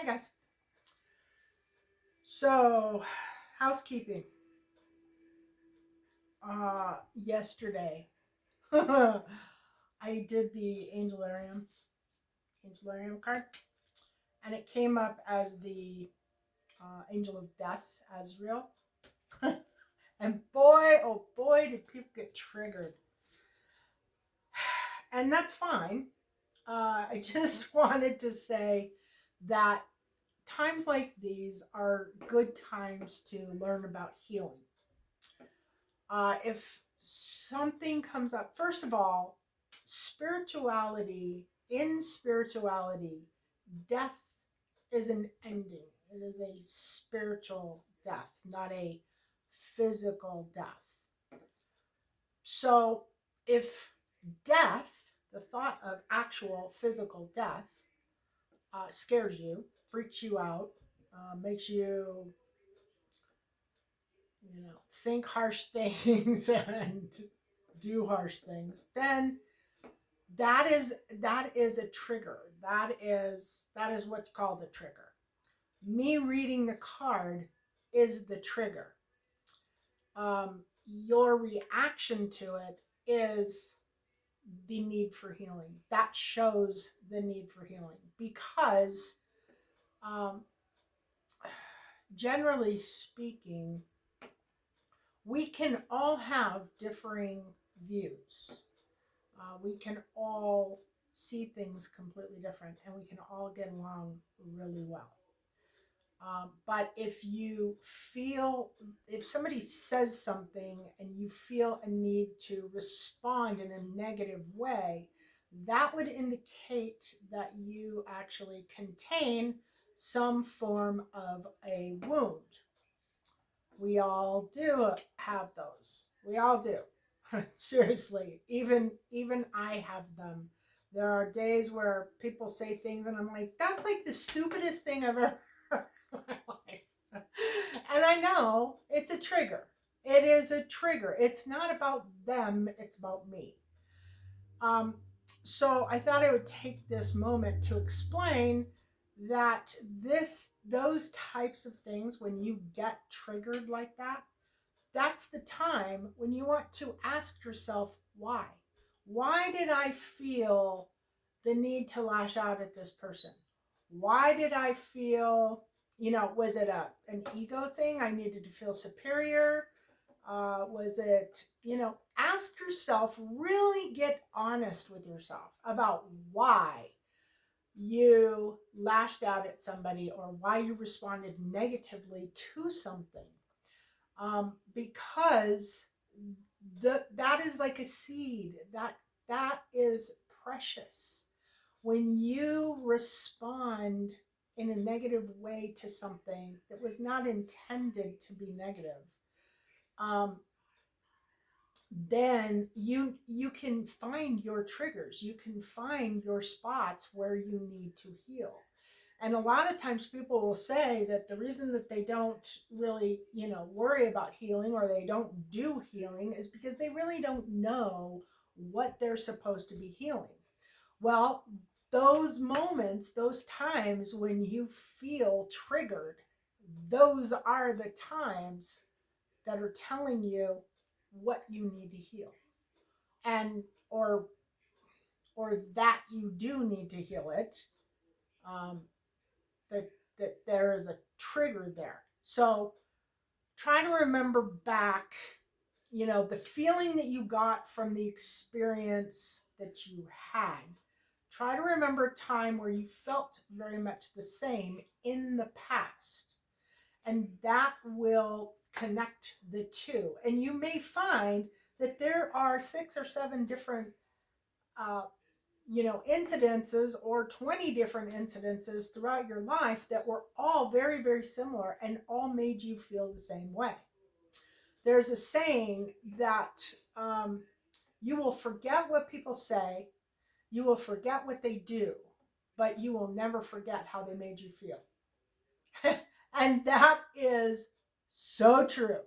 Hi guys. So, housekeeping. Yesterday, I did the Angelarium card, and it came up as the Angel of Death, Azrael. And boy, oh boy, did people get triggered. And that's fine. I just wanted to say that times like these are good times to learn about healing. If something comes up, first of all, in spirituality, death is an ending. It is a spiritual death, not a physical death. So if death, the thought of actual physical death, scares you, freaks you out, makes you, think harsh things and do harsh things, then that is a trigger. That is what's called a trigger. Me reading the card is the trigger. Your reaction to it is the need for healing. That shows the need for healing because, um, generally speaking, we can all have differing views. We can all see things completely different and we can all get along really well. But if somebody says something and you feel a need to respond in a negative way, that would indicate that you actually contain some form of a wound. We all do have those. We all do. Seriously, even I have them. There are days where people say things and I'm like, that's like the stupidest thing I've ever heard in my life. And I know it's a trigger. It is a trigger. It's not about them, it's about me. Um, so I thought I would take this moment to explain that those types of things, when you get triggered like that, that's the time when you want to ask yourself why. Why did I feel the need to lash out at this person? Why did I feel, was it an ego thing? I needed to feel superior. Was it, ask yourself, really get honest with yourself about why you lashed out at somebody or why you responded negatively to something. Because that is like a seed that is precious. When you respond in a negative way to something that was not intended to be negative, um, then you can find your triggers. You can find your spots where you need to heal. And a lot of times people will say that the reason that they don't really, worry about healing or they don't do healing is because they really don't know what they're supposed to be healing. Well, those moments, those times when you feel triggered, those are the times that are telling you what you need to heal. And or that you do need to heal it. Um, that there is a trigger there. So try to remember back, the feeling that you got from the experience that you had. Try to remember a time where you felt very much the same in the past. And that will connect the two. And you may find that there are 6 or 7 different uh, incidences or 20 different incidences throughout your life that were all very, very similar and all made you feel the same way. There's a saying that you will forget what people say, you will forget what they do, but you will never forget how they made you feel. And that is so true.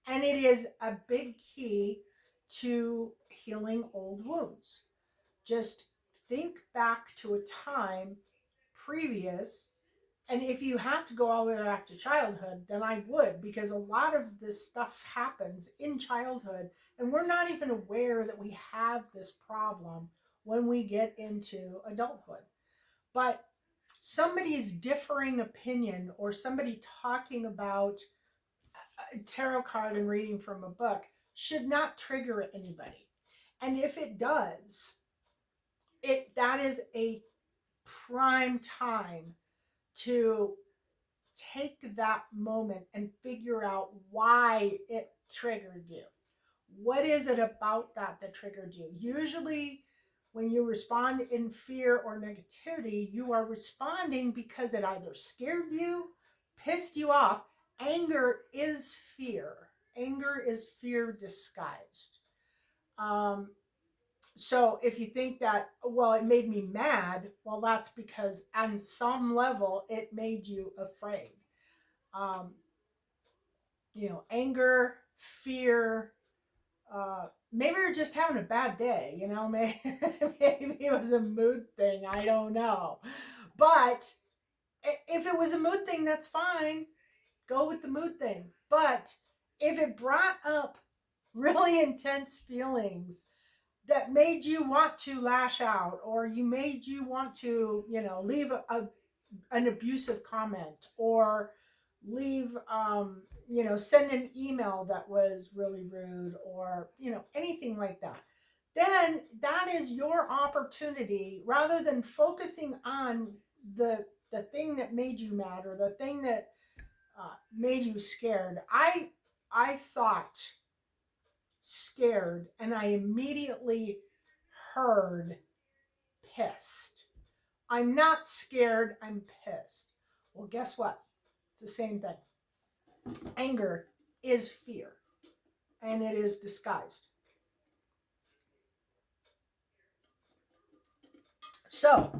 And it is a big key to healing old wounds. Just think back to a time previous And if you have to go all the way back to childhood, then I would, because a lot of this stuff happens in childhood, and we're not even aware that we have this problem when we get into adulthood. But somebody's differing opinion, or somebody talking about a tarot card and reading from a book, should not trigger anybody. And if it does, that is a prime time to take that moment and figure out why it triggered you. What is it about that triggered you? Usually, when you respond in fear or negativity, you are responding because it either scared you, pissed you off. Anger is fear. Anger is fear disguised. So if you think that, well, it made me mad, well, that's because on some level it made you afraid. Um, Anger, fear, maybe you're just having a bad day, maybe it was a mood thing, I don't know. But if it was a mood thing, that's fine. Go with the mood thing. But if it brought up really intense feelings that made you want to lash out, or made you want to, leave an abusive comment, or leave, send an email that was really rude, or, anything like that, then that is your opportunity, rather than focusing on the thing that made you mad, or the thing that made you scared. I thought scared, and I immediately heard pissed. I'm not scared, I'm pissed. Well, guess what? It's the same thing. Anger is fear, and it is disguised. So,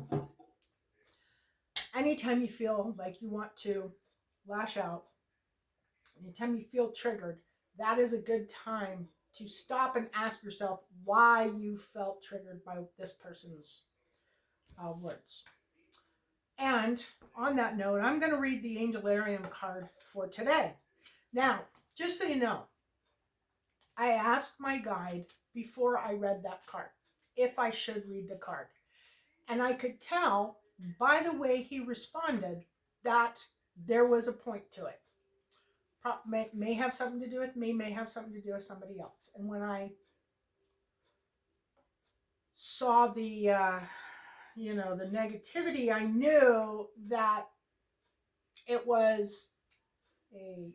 anytime you feel like you want to lash out, anytime you feel triggered, that is a good time to stop and ask yourself why you felt triggered by this person's words. And on that note, I'm going to read the Angelarium card for today. Now, just so you know, I asked my guide before I read that card if I should read the card. And I could tell by the way he responded that there was a point to it. May have something to do with me, may have something to do with somebody else. And when I saw the negativity, I knew that it was a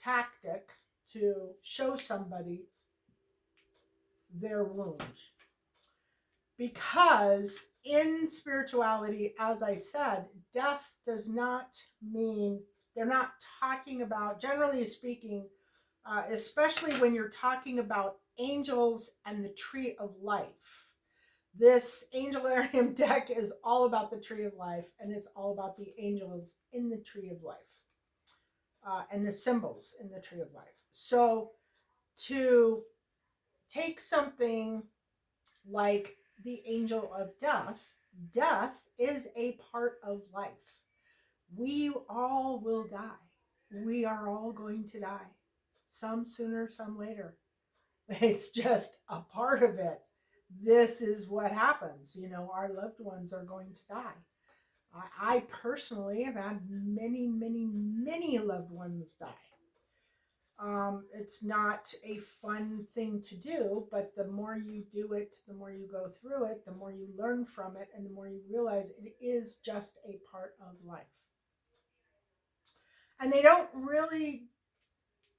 tactic to show somebody their wound. Because in spirituality, as I said, death does not mean, they're not talking about, generally speaking, especially when you're talking about angels and the tree of life. This Angelarium deck is all about the tree of life, and it's all about the angels in the tree of life, and the symbols in the tree of life. So to take something like the angel of death, death is a part of life. We all will die. We are all going to die. Some sooner, some later. It's just a part of it. This is what happens. Our loved ones are going to die. I personally have had many, many, many loved ones die. It's not a fun thing to do, but the more you do it, the more you go through it, the more you learn from it, and the more you realize it is just a part of life. And they don't really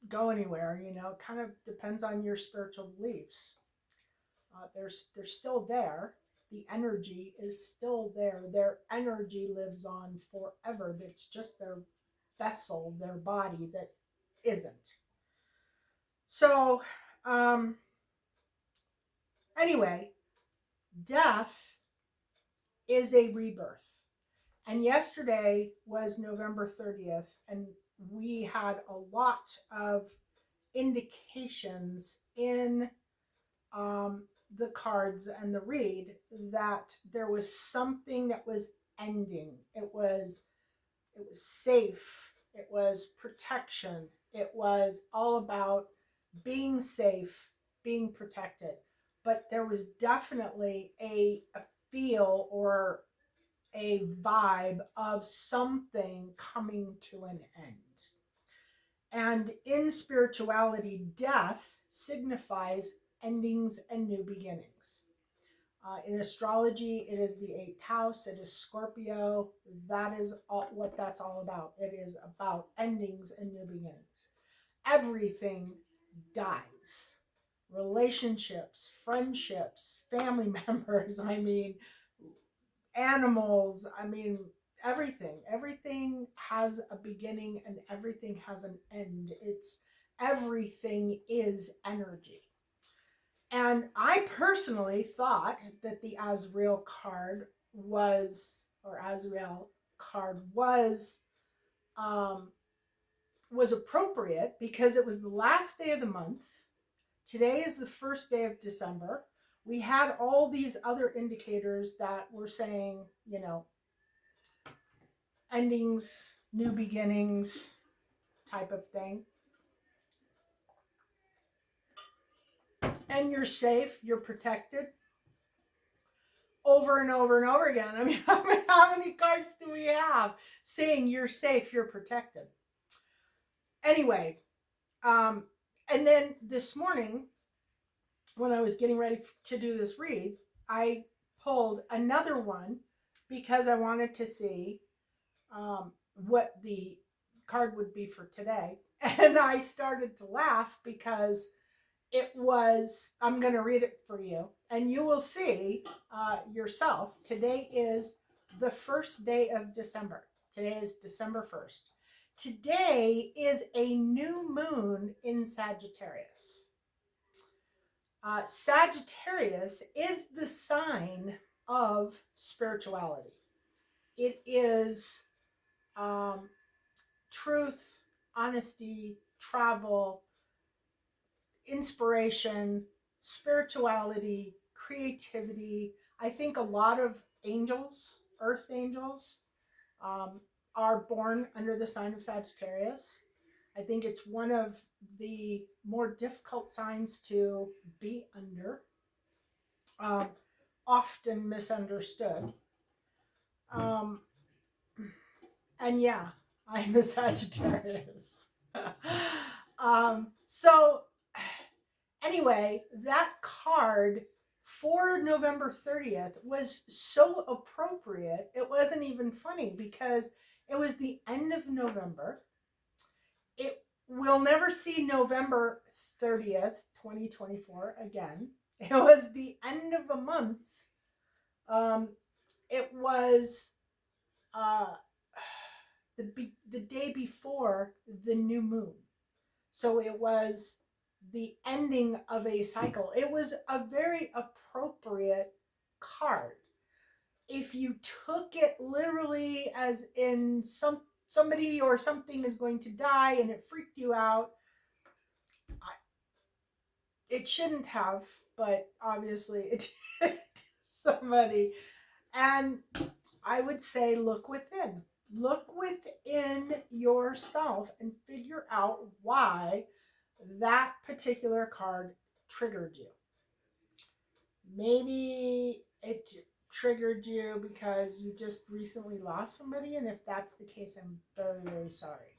go anywhere, it kind of depends on your spiritual beliefs. They're still there. The energy is still there. Their energy lives on forever. It's just their vessel, their body that isn't. So, anyway, death is a rebirth. And yesterday was November 30th, and we had a lot of indications in the cards and the read that there was something that was ending. It was it was safe, it was protection, it was all about being safe, being protected. But there was definitely a feel or a vibe of something coming to an end. And in spirituality, death signifies endings and new beginnings. In astrology, it is the eighth house, it is Scorpio. That is what that's all about. It is about endings and new beginnings. Everything dies. Relationships, friendships, family members, I mean, animals, I mean, everything has a beginning and everything has an end. It's everything is energy. And I personally thought that the Azrael card was, or Azrael card um, was appropriate because it was the last day of the month. Today is the first day of December. We had all these other indicators that were saying, endings, new beginnings type of thing. And you're safe, you're protected over and over and over again. I mean, how many cards do we have saying you're safe, you're protected? Anyway, and then this morning, when I was getting ready to do this read, I pulled another one because I wanted to see what the card would be for today. And I started to laugh because it was, I'm going to read it for you, and you will see yourself. Today is the first day of December. Today is December 1st. Today is a new moon in Sagittarius. Sagittarius is the sign of spirituality. It is truth, honesty, travel, inspiration, spirituality, creativity. I think a lot of angels, earth angels, are born under the sign of Sagittarius. I think it's one of the more difficult signs to be under, often misunderstood. Um, and yeah, I'm a Sagittarius. So anyway, that card for November 30th was so appropriate. It wasn't even funny because it was the end of November. It will never see November 30th, 2024 again. It was the end of a month. It was the day before the new moon. So it was the ending of a cycle. It was a very appropriate card. If you took it literally as in somebody or something is going to die and it freaked you out, it shouldn't have, but obviously it did somebody. And I would say look within. Look within yourself and figure out why that particular card triggered you. Maybe it triggered you because you just recently lost somebody, and if that's the case, I'm very, very sorry.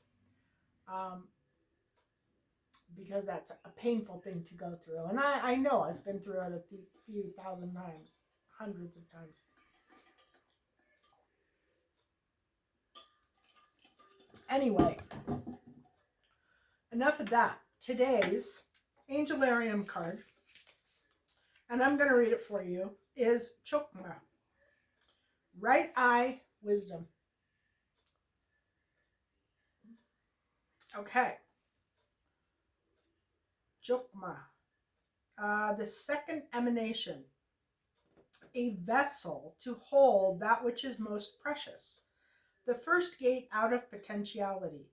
Because that's a painful thing to go through. And I know I've been through it a few thousand times, hundreds of times. Anyway, enough of that. Today's Angelarium card, and I'm going to read it for you, is Chokmah. Right eye wisdom. Okay. Chokmah. The second emanation. A vessel to hold that which is most precious. The first gate out of potentiality.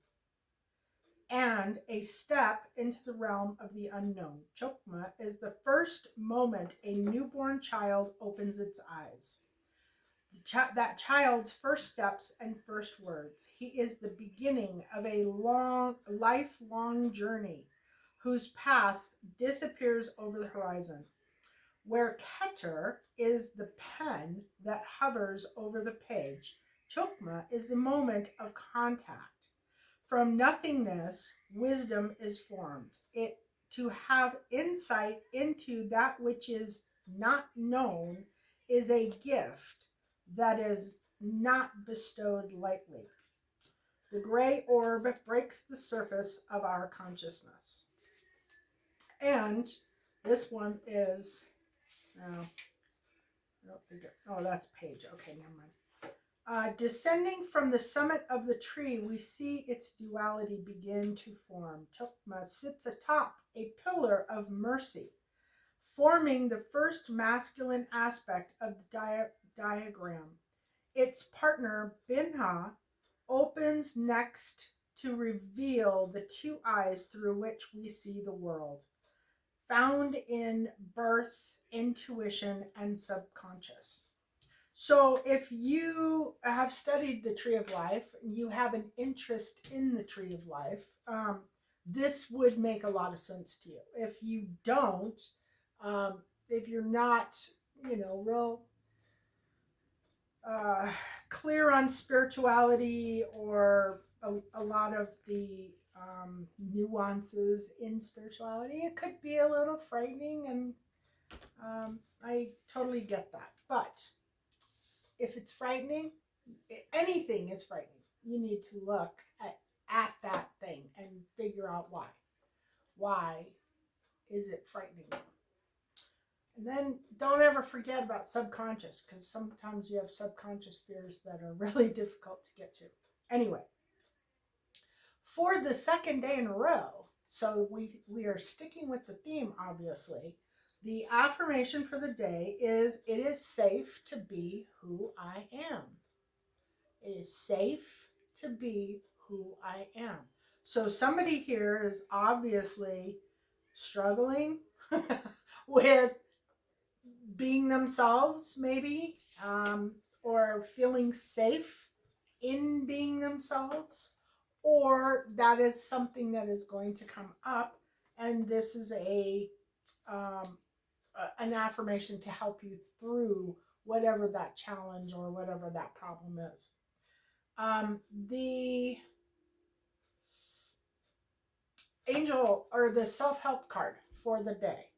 And a step into the realm of the unknown. Chokmah is the first moment a newborn child opens its eyes. that child's first steps and first words. He is the beginning of a lifelong journey whose path disappears over the horizon. Where Keter is the pen that hovers over the page, Chokmah is the moment of contact. From nothingness, wisdom is formed. It to have insight into that which is not known is a gift that is not bestowed lightly. The gray orb breaks the surface of our consciousness. And this one is, oh, that's page. Okay, never mind. Descending from the summit of the tree, we see its duality begin to form. Chokmah sits atop a pillar of mercy, forming the first masculine aspect of the diagram. Its partner, Binha, opens next to reveal the two eyes through which we see the world, found in birth, intuition, and subconscious. So if you have studied the Tree of Life, you have an interest in the Tree of Life, this would make a lot of sense to you. If you don't, if you're not, real clear on spirituality or a lot of the nuances in spirituality, it could be a little frightening, and I totally get that. But if it's frightening, anything is frightening. You need to look at that thing and figure out why. Why is it frightening you? And then don't ever forget about subconscious, because sometimes you have subconscious fears that are really difficult to get to. Anyway, for the second day in a row, so we are sticking with the theme, obviously. The affirmation for the day is, it is safe to be who I am. It is safe to be who I am. So somebody here is obviously struggling with being themselves, maybe, or feeling safe in being themselves, or that is something that is going to come up, and this is an affirmation to help you through whatever that challenge or whatever that problem is. The angel or the self-help card for the day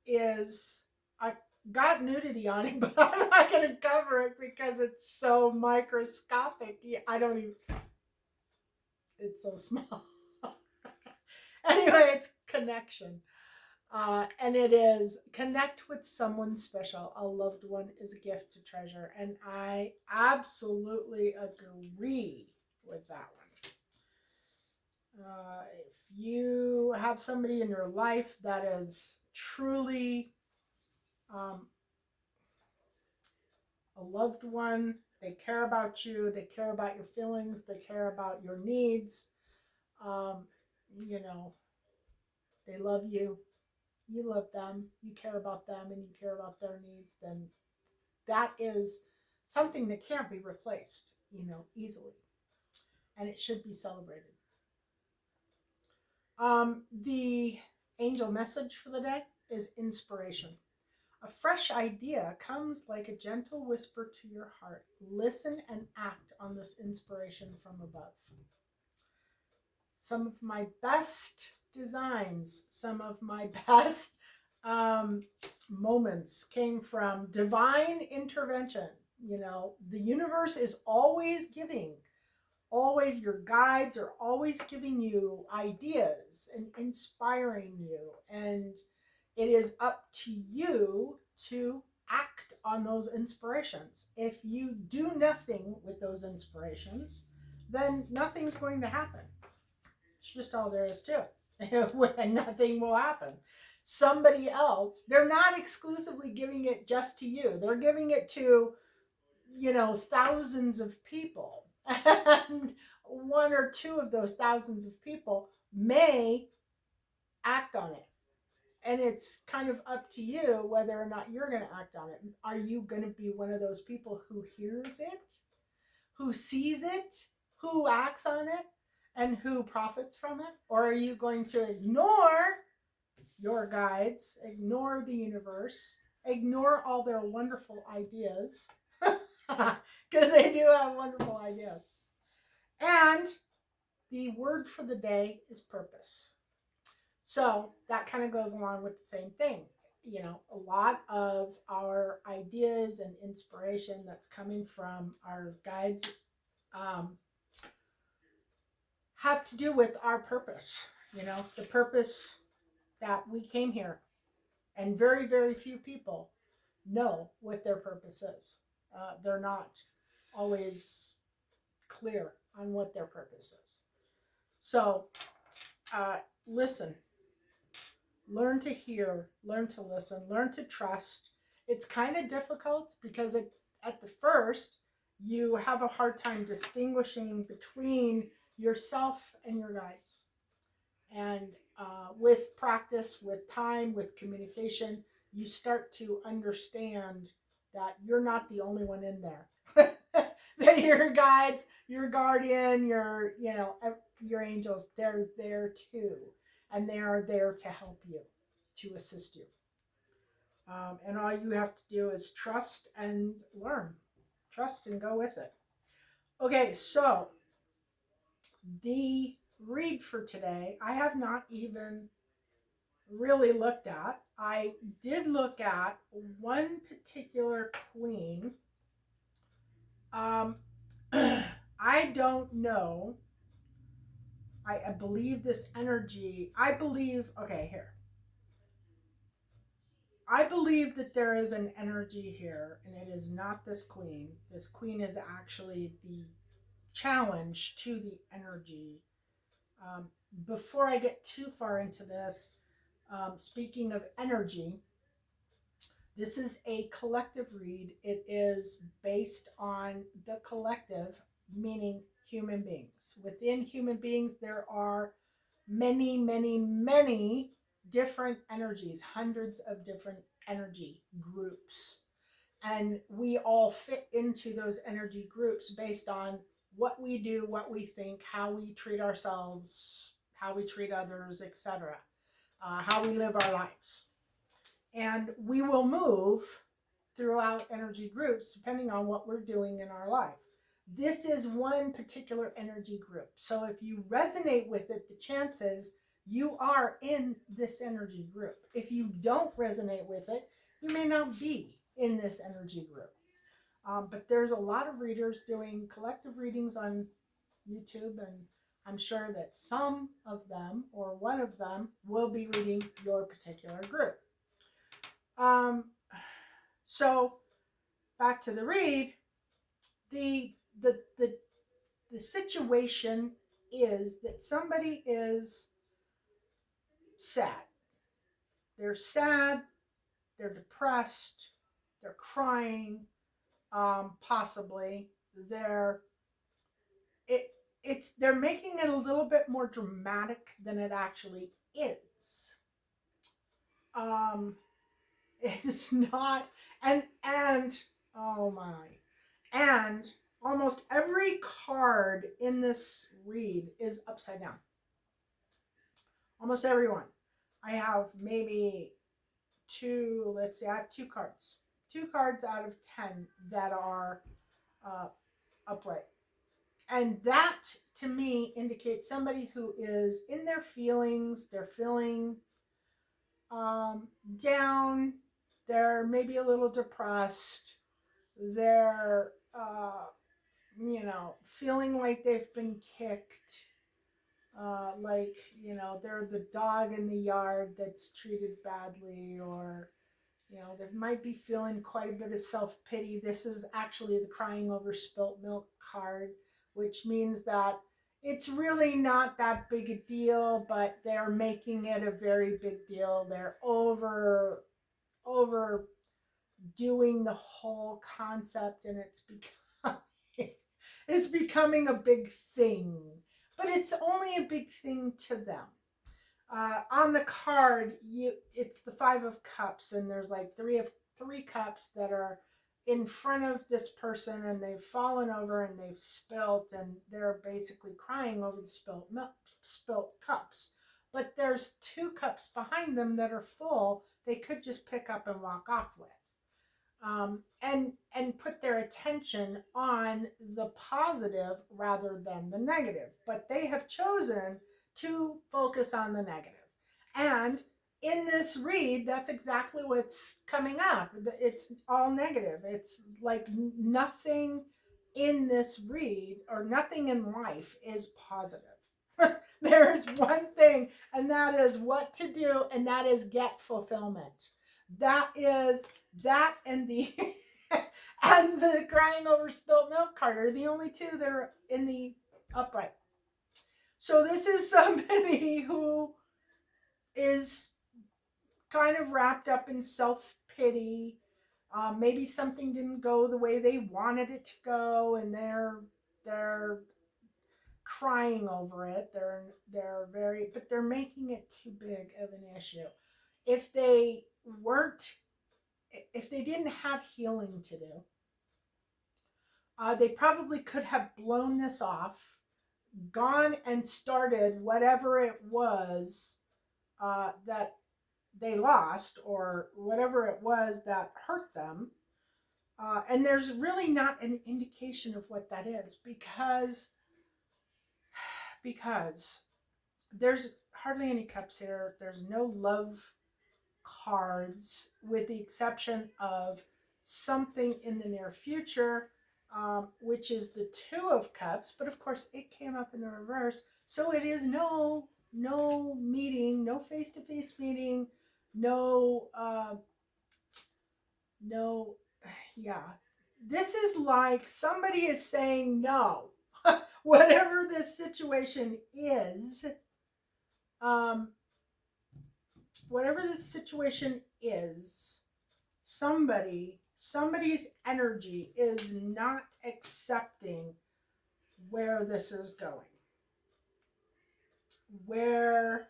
is, I got nudity on it, but I'm not going to cover it because it's so microscopic. I don't even, it's so small. Anyway, it's connection. And it is, connect with someone special. A loved one is a gift to treasure. And I absolutely agree with that one. If you have somebody in your life that is truly a loved one, they care about you, they care about your feelings, they care about your needs, they love you, you love them, you care about them, and you care about their needs, then that is something that can't be replaced, easily. And it should be celebrated. The angel message for the day is inspiration. A fresh idea comes like a gentle whisper to your heart. Listen and act on this inspiration from above. Some of my best designs, some of my best moments came from divine intervention. The universe is always giving. Always, your guides are always giving you ideas and inspiring you. And it is up to you to act on those inspirations. If you do nothing with those inspirations, then nothing's going to happen. It's just all there is to it. And nothing will happen. Somebody else, they're not exclusively giving it just to you. They're giving it to, thousands of people. And one or two of those thousands of people may act on it And it's kind of up to you whether or not you're going to act on it. Are you going to be one of those people who hears it, who sees it, who acts on it, and who profits from it? Or are you going to ignore your guides, ignore the universe, ignore all their wonderful ideas? Because they do have wonderful ideas. And the word for the day is purpose. So that kind of goes along with the same thing. You know, a lot of our ideas and inspiration that's coming from our guides have to do with our purpose. You know, the purpose that we came here. And very, very few people know what their purpose is. They're not always clear on what their purpose is. So, listen, learn to hear, learn to listen, learn to trust. It's kind of difficult because at the first, you have a hard time distinguishing between yourself and your guides. And with practice, with time, with communication, you start to understand that you're not the only one in there. That your guides, your guardian, your angels, they're there too. And they are there to help you, to assist you. And all you have to do is trust and learn. Trust and go with it. Okay, so the read for today, I have not even really looked at. I did look at one particular queen. I don't know. I believe this energy. Okay, here. I believe that there is an energy here, and it is not this queen. This queen is actually the challenge to the energy. Before I get too far into this, speaking of energy, this is a collective read. It is based on the collective, meaning human beings. Within human beings, there are many, many, many different energies, hundreds of different energy groups. And we all fit into those energy groups based on what we do, what we think, how we treat ourselves, how we treat others, etc., how we live our lives. And we will move throughout energy groups depending on what we're doing in our life. This is one particular energy group. So if you resonate with it, the chances you are in this energy group. If you don't resonate with it, you may not be in this energy group. But there's a lot of readers doing collective readings on YouTube, and I'm sure that some of them or one of them will be reading your particular group. So back to the read, the situation is that somebody is sad. They're sad, they're depressed, they're crying, possibly. They're making it a little bit more dramatic than it actually is. It's not, and oh my, and almost every card in this read is upside down. Almost everyone. I have maybe I have two cards. 2 cards out of 10 that are upright. And that, to me, indicates somebody who is in their feelings. They're feeling down. They're maybe a little depressed. They're, feeling like they've been kicked. They're the dog in the yard that's treated badly, or they might be feeling quite a bit of self-pity. This is actually the crying over spilt milk card, which means that it's really not that big a deal, but they're making it a very big deal. They're overdoing the whole concept, and it's becoming a big thing. But it's only a big thing to them. On the card, it's the Five of Cups, and there's like three cups that are in front of this person, and they've fallen over and they've spilt, and they're basically crying over the spilt cups. But there's two cups behind them that are full. They could just pick up and walk off with, and put their attention on the positive rather than the negative. But they have chosen to focus on the negative. And in this read, that's exactly what's coming up. It's all negative. It's like nothing in this read or nothing in life is positive. There's one thing, and that is what to do, and that is get fulfillment. That is that and the and the crying over spilt milk card are the only two that are in the upright. So this is somebody who is kind of wrapped up in self pity. Maybe something didn't go the way they wanted it to go, and they're crying over it. They're very, but they're making it too big of an issue. If they weren't, if they didn't have healing to do, they probably could have blown this off, gone and started whatever it was that they lost or whatever it was that hurt them. And there's really not an indication of what that is because there's hardly any cups here. There's no love cards, with the exception of something in the near future, which is the Two of Cups. But of course, it came up in the reverse, so it is no meeting, no face to face meeting, no no, yeah. This is like somebody is saying no, whatever this situation is. Um, Whatever this situation is, somebody's energy is not accepting where this is going, where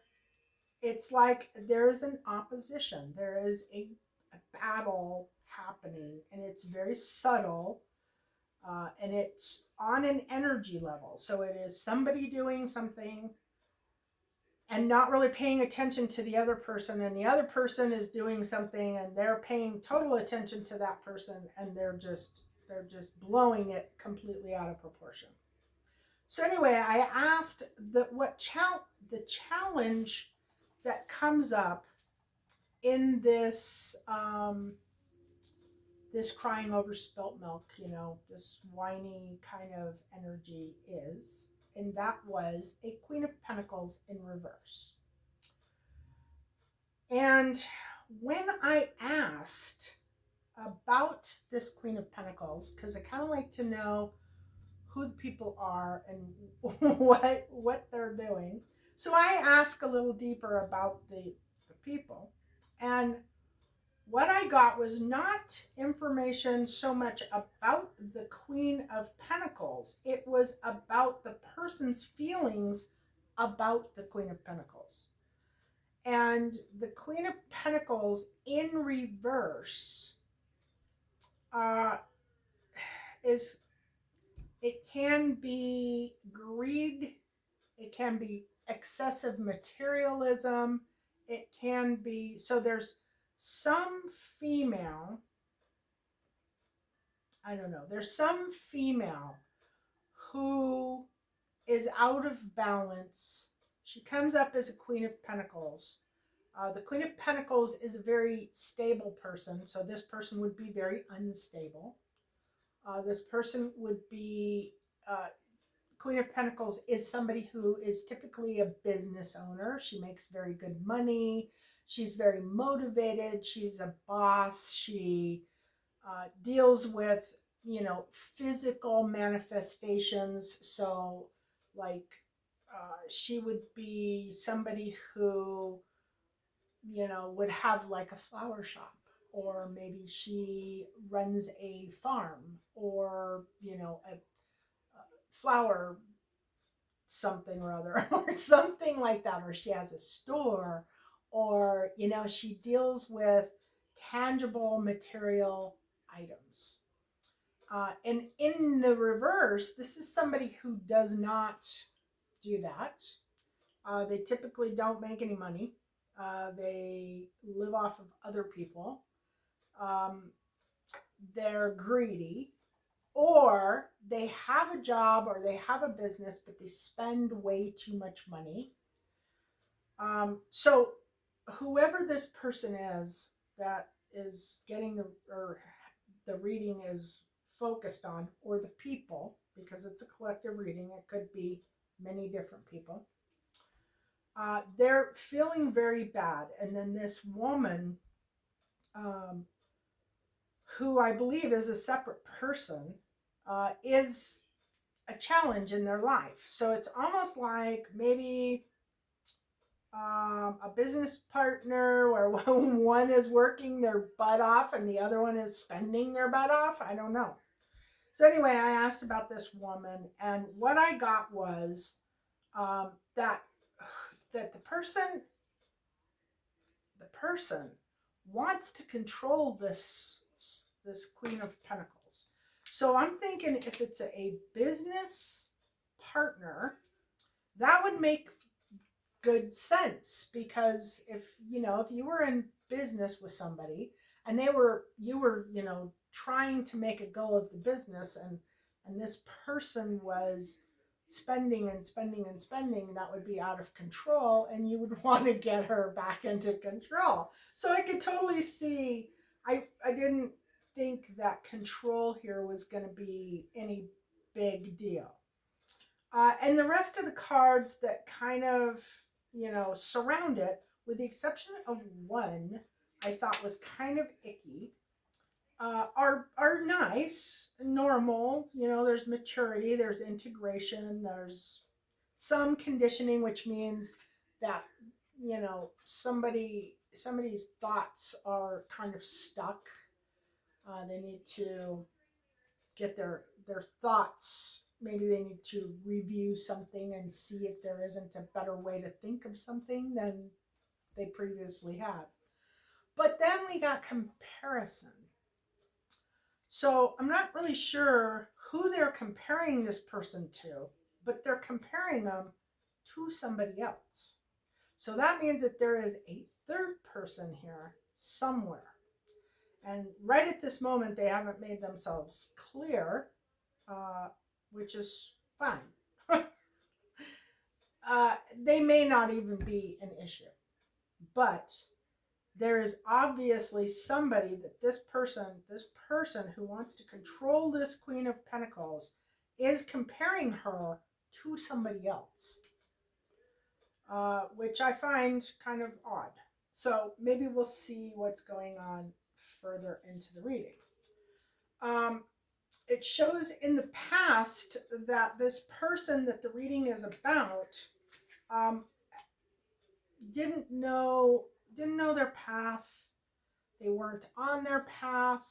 it's like there is an opposition, there is a battle happening, and it's very subtle, and it's on an energy level. So it is somebody doing something and not really paying attention to the other person, and the other person is doing something and they're paying total attention to that person, and they're just blowing it completely out of proportion. So anyway, I asked the challenge that comes up in this crying over spilt milk, this whiny kind of energy is, and that was a Queen of Pentacles in reverse. And when I asked about this Queen of Pentacles, because I kind of like to know who the people are and what they're doing, so I asked a little deeper about the people, and what I got was not information so much about the Queen of Pentacles. It was about the person's feelings about the Queen of Pentacles. And the Queen of Pentacles in reverse uh, is, it can be greed, it can be excessive materialism, it can be, so there's some female, I don't know, there's some female who is out of balance. She comes up as a Queen of Pentacles. The Queen of Pentacles is a very stable person, so this person would be very unstable. This person would be, Queen of Pentacles is somebody who is typically a business owner. She makes very good money. She's very motivated. She's a boss. She deals with, physical manifestations. So, like, she would be somebody who, would have like a flower shop, or maybe she runs a farm, or, a flower something or other or something like that, or she has a store, or she deals with tangible material items. And in the reverse, this is somebody who does not do that. They typically don't make any money. They live off of other people. Um, they're greedy, or they have a job or they have a business, but they spend way too much money. So, whoever this person is that is getting the reading is focused on, or the people, because it's a collective reading, it could be many different people. They're feeling very bad, and then this woman, um, who I believe is a separate person, is a challenge in their life. So it's almost like maybe a business partner where one is working their butt off and the other one is spending their butt off. I don't know. So anyway, I asked about this woman, and what I got was that the person wants to control this Queen of Pentacles. So I'm thinking if it's a business partner, that would make good sense, because if you were in business with somebody and you were trying to make a go of the business, and this person was spending and spending and spending, that would be out of control, and you would want to get her back into control. So I could totally see. I didn't think that control here was going to be any big deal. And the rest of the cards that kind of, surround it, with the exception of one I thought was kind of icky, are nice, normal. There's maturity, there's integration, there's some conditioning, which means that somebody's thoughts are kind of stuck. They need to get their thoughts. Maybe they need to review something and see if there isn't a better way to think of something than they previously had. But then we got comparison. So I'm not really sure who they're comparing this person to, but they're comparing them to somebody else. So that means that there is a third person here somewhere. And right at this moment, they haven't made themselves clear, which is fine. They may not even be an issue, but there is obviously somebody that this person who wants to control this Queen of Pentacles is comparing her to somebody else, which I find kind of odd. So maybe we'll see what's going on further into the reading. It shows in the past that this person that the reading is about didn't know their path. They weren't on their path.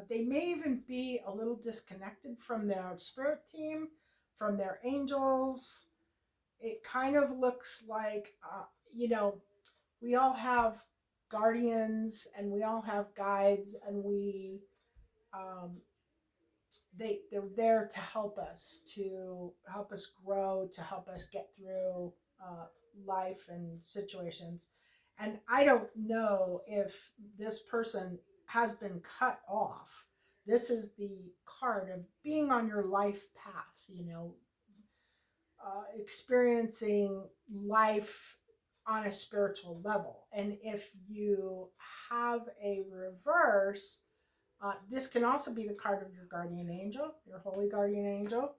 They may even be a little disconnected from their spirit team, from their angels. It kind of looks like, we all have guardians and we all have guides, and they're there to help us grow, to help us get through life and situations. And I don't know if this person has been cut off. This is the card of being on your life path, experiencing life on a spiritual level. And if you have a reverse, this can also be the card of your guardian angel, your holy guardian angel.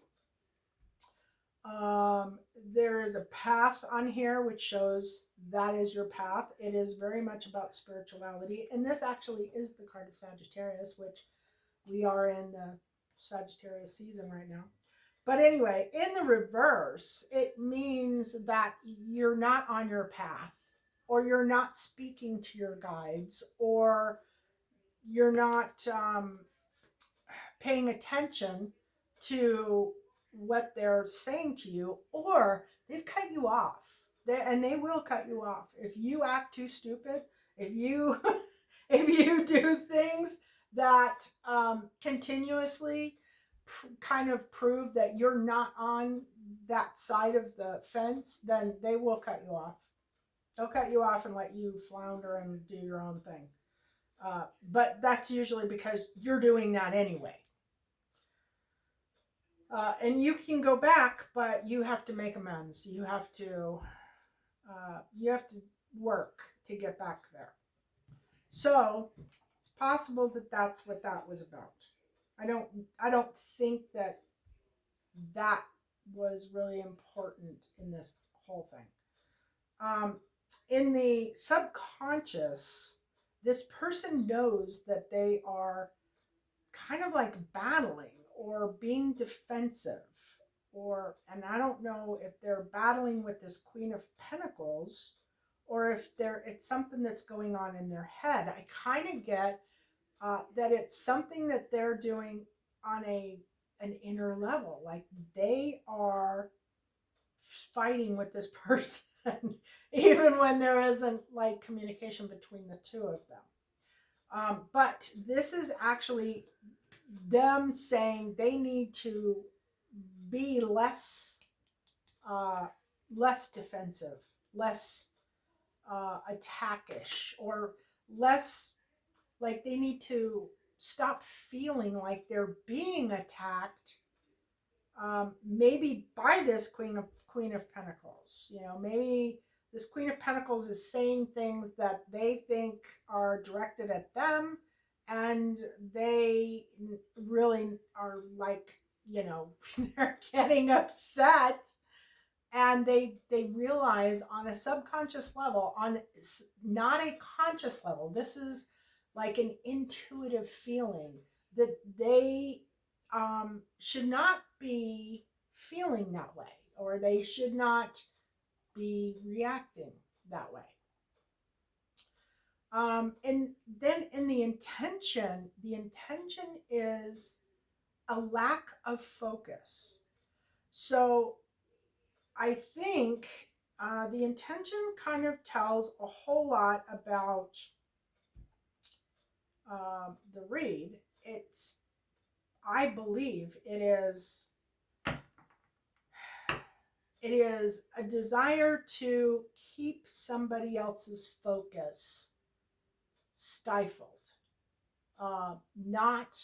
There is a path on here which shows that is your path. It is very much about spirituality. And this actually is the card of Sagittarius, which we are in the Sagittarius season right now. But anyway, in the reverse, it means that you're not on your path, or you're not speaking to your guides, or you're not paying attention to what they're saying to you, or they've cut you off. And they will cut you off if you act too stupid. If you if you do things that continuously kind of prove that you're not on that side of the fence, then they will cut you off. They'll cut you off and let you flounder and do your own thing. But that's usually because you're doing that anyway. And you can go back, but you have to make amends. You have to work to get back there. So it's possible that that's what that was about. I don't think that was really important in this whole thing. In the subconscious, this person knows that they are kind of like battling or being defensive, and I don't know if they're battling with this Queen of Pentacles or if it's something that's going on in their head. I kind of get that it's something that they're doing on an inner level, like they are fighting with this person even when there isn't like communication between the two of them. But this is actually them saying they need to be less defensive, less attackish, or less like they need to stop feeling like they're being attacked, maybe by this Queen of Pentacles. Maybe this Queen of Pentacles is saying things that they think are directed at them, and they really are like, they're getting upset, and they realize on a subconscious level, on not a conscious level, this is like an intuitive feeling that they should not be feeling that way, or they should not be reacting that way. And then in the intention is a lack of focus. So I think the intention kind of tells a whole lot about the read. I believe it is a desire to keep somebody else's focus stifled. Not,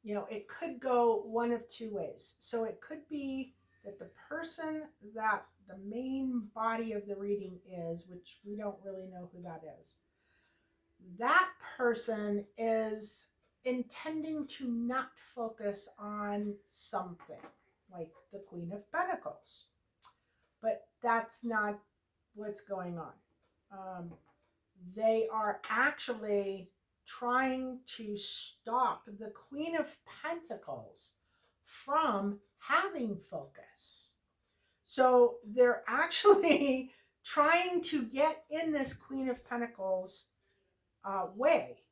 it could go one of two ways. So it could be that the person that the main body of the reading is, which we don't really know who that is, that person is intending to not focus on something like the Queen of Pentacles. But that's not what's going on. They are actually trying to stop the Queen of Pentacles from having focus. So they're actually trying to get in this Queen of Pentacles way,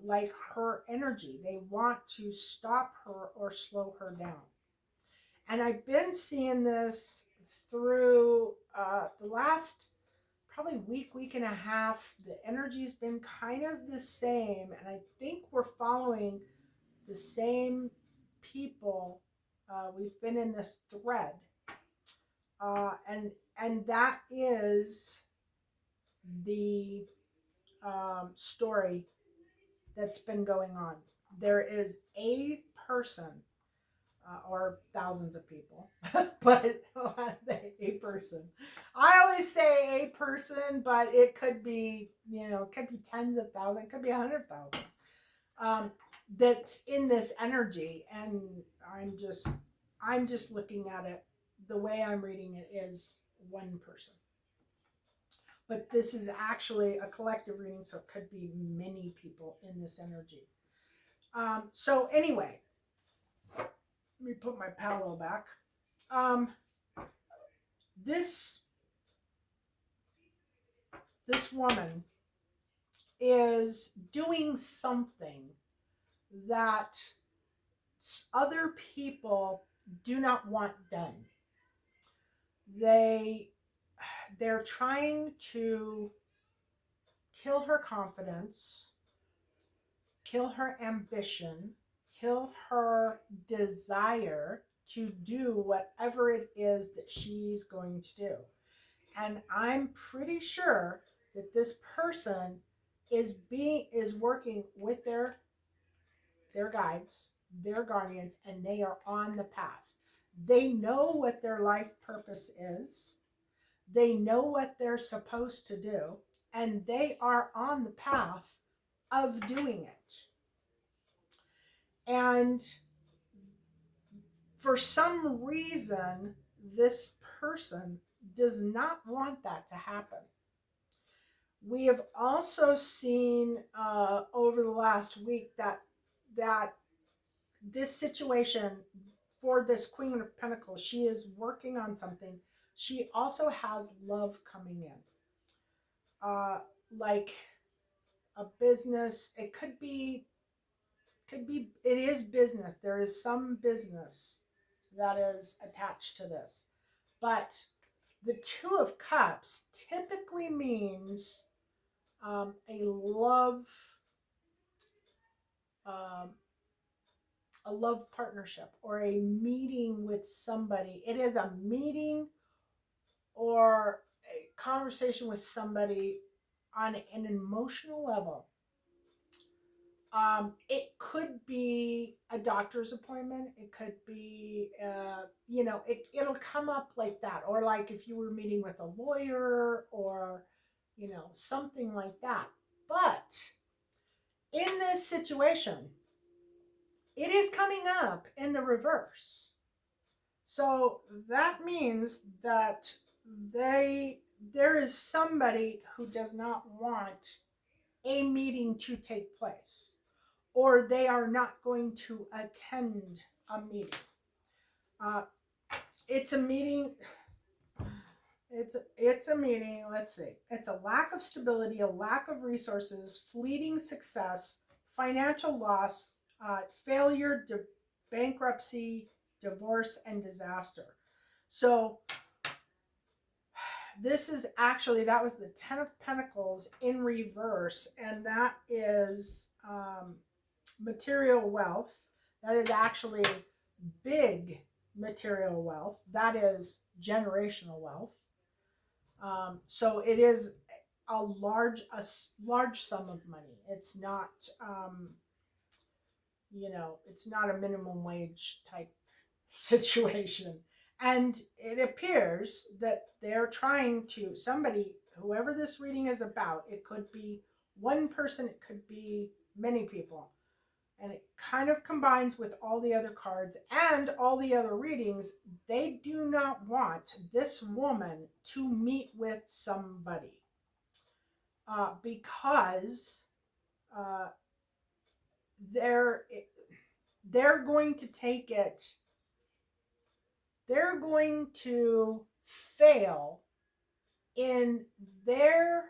like her energy. They want to stop her or slow her down. And I've been seeing this through the last probably week and a half. The energy's been kind of the same, and I think we're following the same people. We've been in this thread, and that is the story that's been going on. There is a person, or thousands of people, but a person. I always say a person, but it could be, it could be tens of thousands, it could be 100,000. That's in this energy, and I'm just looking at it. The way I'm reading it is one person. But this is actually a collective reading, so it could be many people in this energy. So anyway, let me put my Palo back. This woman is doing something that other people do not want done. They they're trying to kill her confidence, kill her ambition, kill her desire to do whatever it is that she's going to do. And I'm pretty sure that this person is working with their guides, their guardians, and they are on the path. They know what their life purpose is. They know what they're supposed to do, and they are on the path of doing it. And for some reason, this person does not want that to happen. We have also seen over the last week that this situation for this Queen of Pentacles, she is working on something. She also has love coming in, uh, like a business. It could be. It is business. There is some business that is attached to this, but the Two of Cups typically means a love, um, a love partnership, or a meeting with somebody. It is a meeting or a conversation with somebody on an emotional level. It could be a doctor's appointment. It could be, it'll come up like that. Or like if you were meeting with a lawyer or, something like that. But in this situation, it is coming up in the reverse. So that means that there is somebody who does not want a meeting to take place, or they are not going to attend a meeting. Uh, it's a meeting. It's a meeting. Let's see. It's a lack of stability, a lack of resources, fleeting success, financial loss, failure, bankruptcy, divorce, and disaster. So this is actually, that was the Ten of Pentacles in reverse, and that is material wealth. That is actually big material wealth. That is generational wealth. So it is a large sum of money. It's not, it's not a minimum wage type situation. And it appears that they're trying to, somebody, whoever this reading is about, it could be one person, it could be many people. And it kind of combines with all the other cards and all the other readings. They do not want this woman to meet with somebody because they're going to take it. They're going to fail in their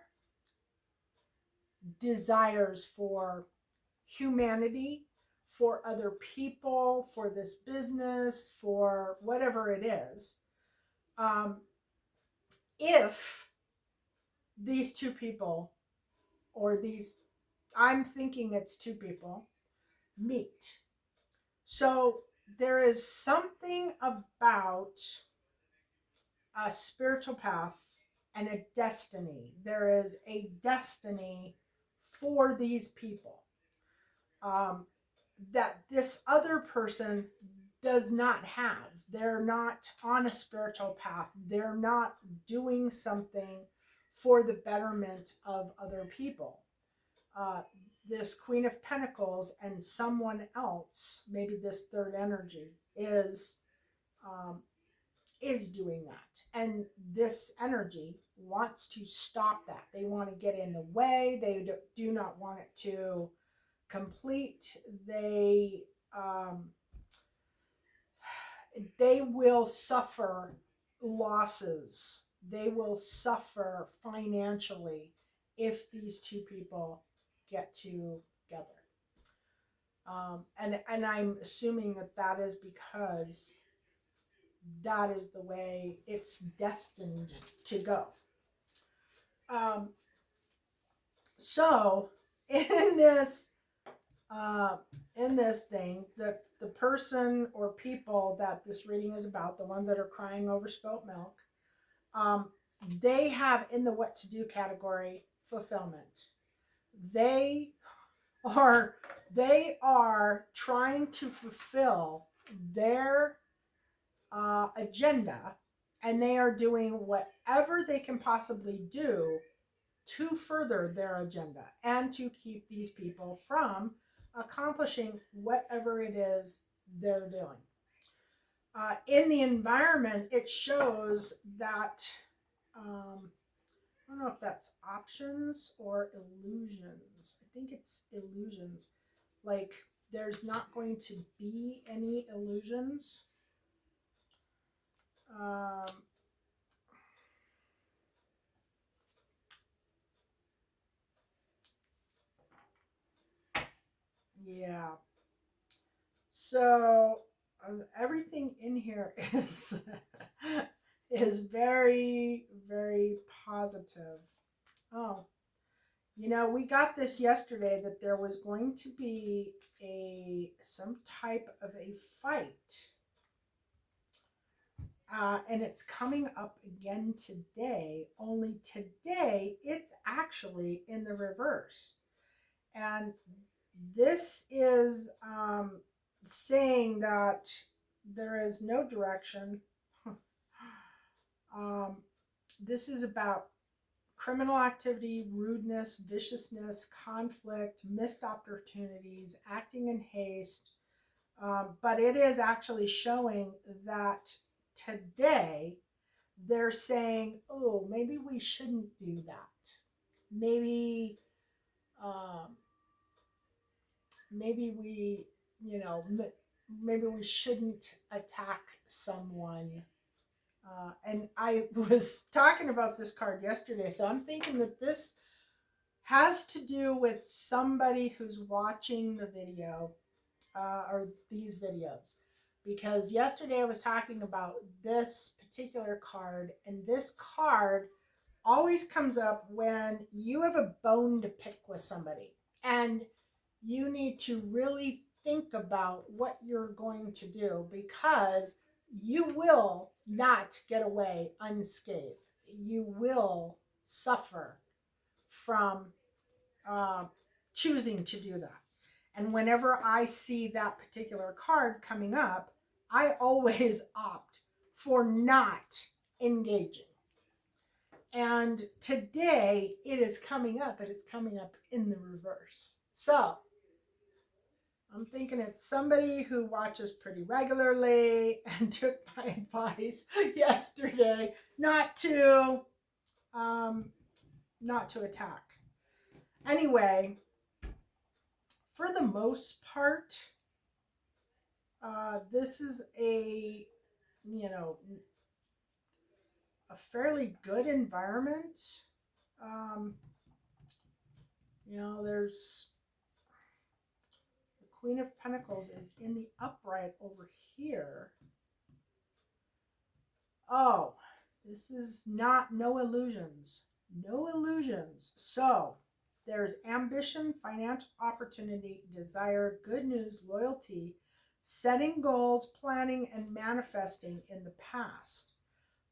desires for humanity, for other people, for this business, for whatever it is. If these two people, or these, I'm thinking it's two people, meet. So there is something about a spiritual path and a destiny. There is a destiny for these people that this other person does not have. They're not on a spiritual path. They're not doing something for the betterment of other people. This Queen of Pentacles and someone else, maybe this third energy, is doing that. And this energy wants to stop that. They want to get in the way. They do not want it to complete. They will suffer losses. They will suffer financially if these two people get together. And I'm assuming that is because that is the way it's destined to go. Um, so in this uh, in this thing, the person or people that this reading is about, the ones that are crying over spilt milk, um, they have in the what to do category fulfillment. They are they are trying to fulfill their agenda, and they are doing whatever they can possibly do to further their agenda and to keep these people from accomplishing whatever it is they're doing. In the environment, it shows that I don't know if that's options or illusions. I think it's illusions. Like there's not going to be any illusions. Um, yeah. So everything in here is is very very positive. Oh, we got this yesterday that there was going to be a some type of a fight, and it's coming up again today. Only today, it's actually in the reverse, and this is saying that there is no direction. um, this is about criminal activity, rudeness, viciousness, conflict, missed opportunities, acting in haste. But it is actually showing that today they're saying, oh, maybe we shouldn't do that. Maybe, um, maybe we, maybe we shouldn't attack someone. And I was talking about this card yesterday, so I'm thinking that this has to do with somebody who's watching the video or these videos. Because yesterday I was talking about this particular card, and this card always comes up when you have a bone to pick with somebody and you need to really think about what you're going to do, because you will not get away unscathed. You will suffer from uh, choosing to do that. And whenever I see that particular card coming up, I always opt for not engaging. And today it is coming up, and it's coming up in the reverse. So I'm thinking it's somebody who watches pretty regularly and took my advice yesterday um, not to attack. Anyway, for the most part, this is you know a fairly good environment. Um, there's the Queen of Pentacles is in the upright over here. Oh, this is not no illusions. No illusions. So there's ambition, financial opportunity, desire, good news, loyalty, setting goals, planning, and manifesting in the past.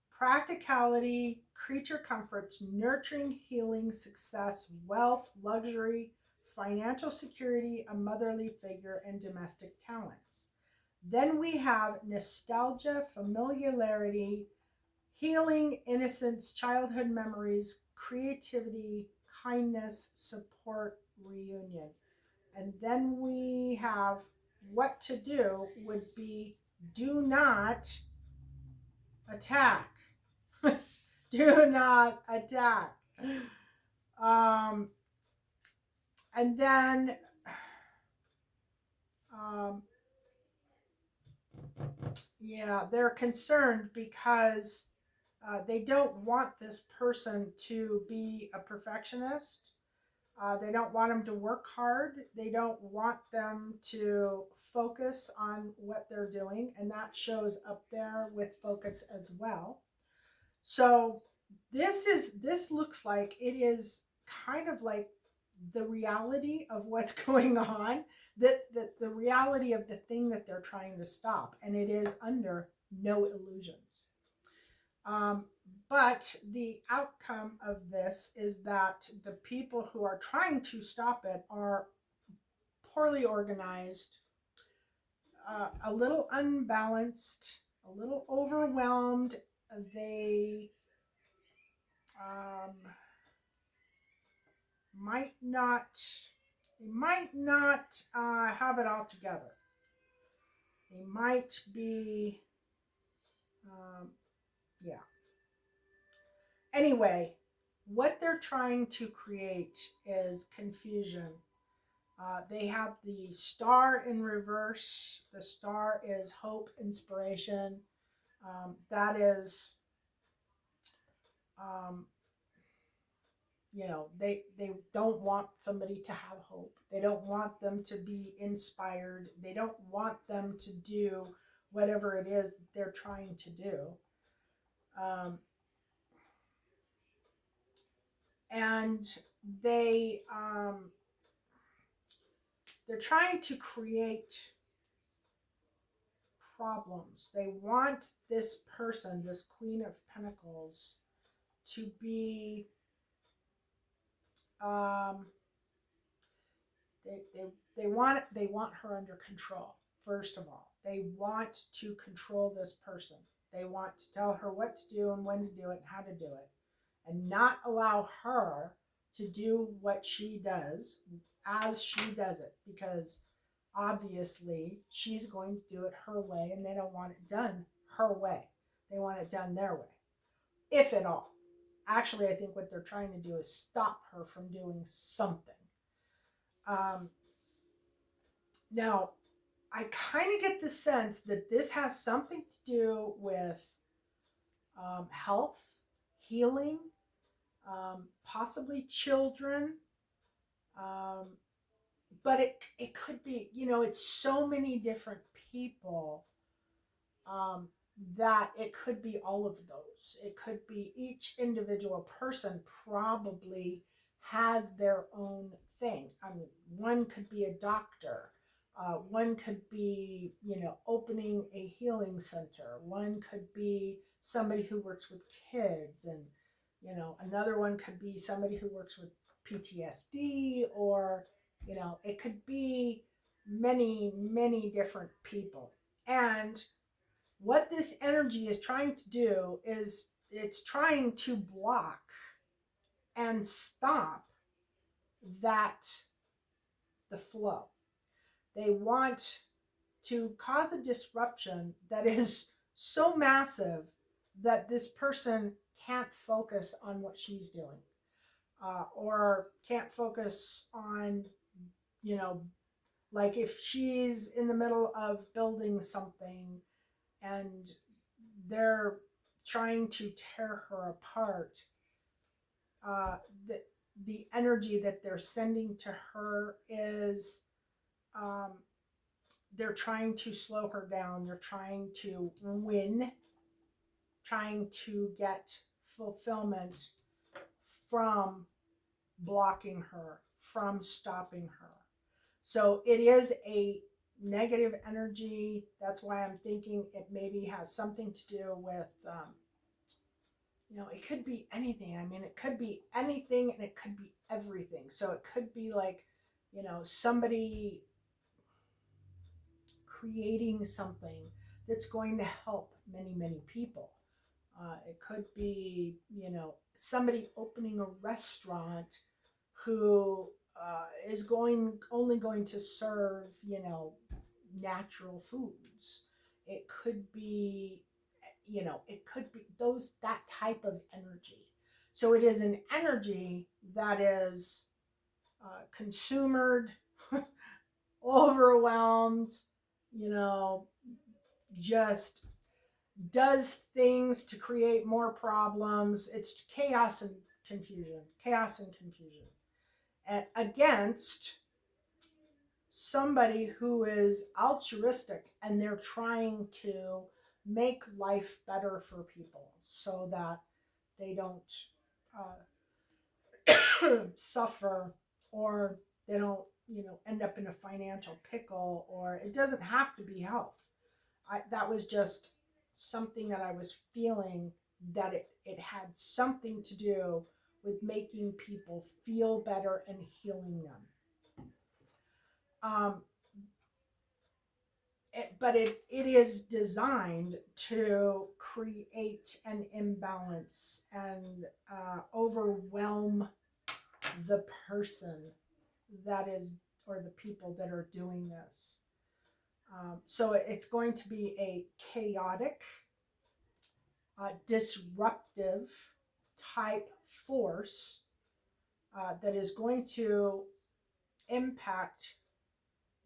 Practicality, creature comforts, nurturing, healing, success, wealth, luxury, financial security, a motherly figure, and domestic talents. Then we have nostalgia, familiarity, healing, innocence, childhood memories, creativity, kindness, support, reunion. And then we have what to do would be do not attack. Do not attack. Um, and then um, they're concerned because they don't want this person to be a perfectionist. They don't want them to work hard. They don't want them to focus on what they're doing. And that shows up there with focus as well. So this looks like it is kind of like the reality of what's going on, that the reality of the thing that they're trying to stop, and it is under no illusions. Um, but the outcome of this is that the people who are trying to stop it are poorly organized, a little unbalanced, a little overwhelmed. They um, might not have it all together. They might be, um, yeah. Anyway, what they're trying to create is confusion. They have the star in reverse. The star is hope, inspiration. That is, um, they don't want somebody to have hope. They don't want them to be inspired. They don't want them to do whatever it is that they're trying to do. Um, and they they're trying to create problems. They want this person, this Queen of Pentacles, to be um, they want her under control. First of all, they want to control this person. They want to tell her what to do and when to do it and how to do it, and not allow her to do what she does as she does it, because obviously she's going to do it her way, and they don't want it done her way. They want it done their way, if at all. Actually, I think what they're trying to do is stop her from doing something. Um, Now, I kind of get the sense that this has something to do with health, healing, possibly children. Um, but it could be, it's so many different people, um, that it could be all of those. It could be each individual person probably has their own thing. I mean, one could be a doctor. One could be, opening a healing center. One could be somebody who works with kids, and another one could be somebody who works with PTSD, or it could be many, many different people. And what this energy is trying to do is it's trying to block and stop that the flow. They want to cause a disruption that is so massive that this person can't focus on what she's doing, or can't focus on, you know, like if she's in the middle of building something and they're trying to tear her apart, uh, the, the energy that they're sending to her is, um, they're trying to slow her down. They're trying to win, trying to get fulfillment from blocking her, from stopping her. So it is a negative energy. That's why I'm thinking it maybe has something to do with, it could be anything. I mean, it could be anything and it could be everything. So it could be like, somebody creating something that's going to help many, many people. It could be, somebody opening a restaurant who is only going to serve, natural foods. It could be, it could be that type of energy. So it is an energy that is consumed, overwhelmed, just does things to create more problems. It's chaos and confusion, chaos and confusion. against somebody who is altruistic and they're trying to make life better for people so that they don't suffer, or they don't, end up in a financial pickle, or it doesn't have to be health. That was just something that I was feeling, that it had something to do with making people feel better and healing them. Um, but it is designed to create an imbalance and overwhelm the person that is, or the people that are doing this. So it's going to be a chaotic, disruptive type force that is going to impact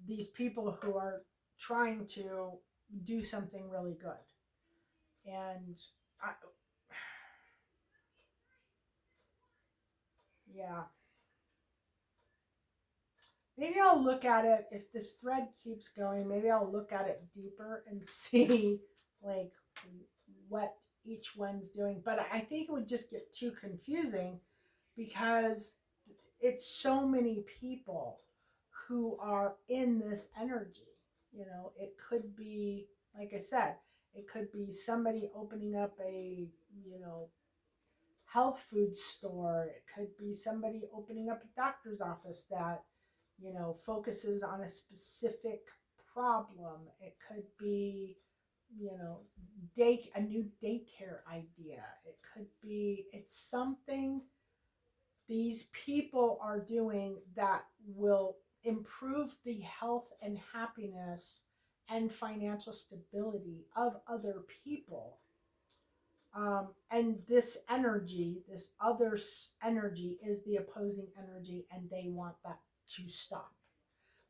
these people who are trying to do something really good. And I, yeah, maybe I'll look at it, if this thread keeps going, maybe I'll look at it deeper and see like what each one's doing. But I think it would just get too confusing because it's so many people who are in this energy. It could be, like I said, it could be somebody opening up a, health food store. It could be somebody opening up a doctor's office that, focuses on a specific problem. It could be, you know, a new daycare idea. It could be, it's something these people are doing that will improve the health and happiness and financial stability of other people. And this energy, this other energy, is the opposing energy, and they want that to stop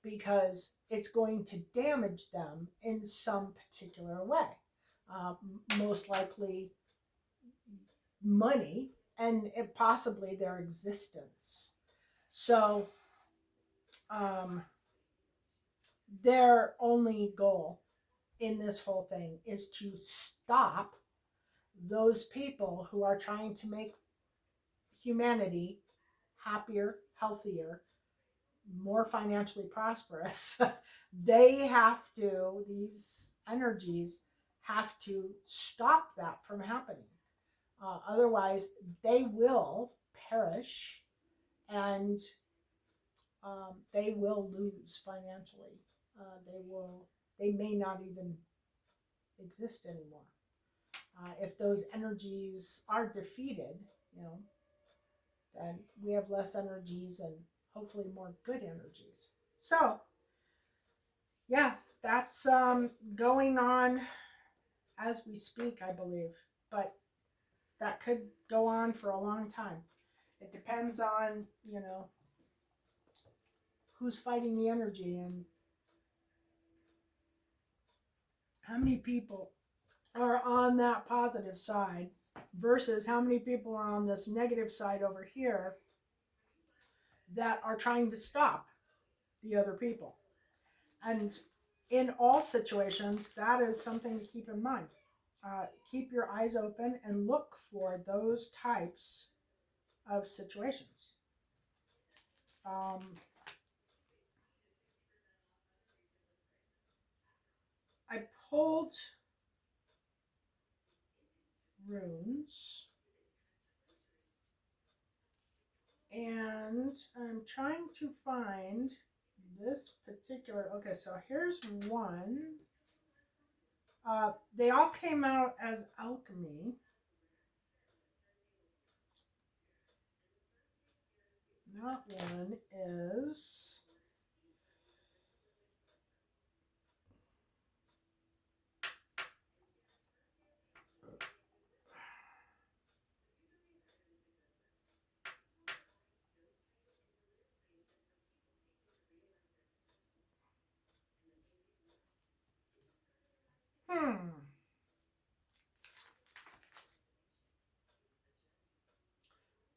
because it's going to damage them in some particular way. Most likely money, and possibly their existence. So their only goal in this whole thing is to stop those people who are trying to make humanity happier, healthier, more financially prosperous. These energies have to stop that from happening. Otherwise, they will perish, and they will lose financially. They may not even exist anymore. If those energies are defeated, you know, then we have less energies and hopefully more good energies. So, yeah, that's going on as we speak, I believe. But that could go on for a long time. It depends on, who's fighting the energy and how many people are on that positive side versus how many people are on this negative side over here that are trying to stop the other people. And in all situations, that is something to keep in mind. Keep your eyes open and look for those types of situations. I pulled runes and I'm trying to find this particular. Okay, so here's one. They all came out as alchemy. That one is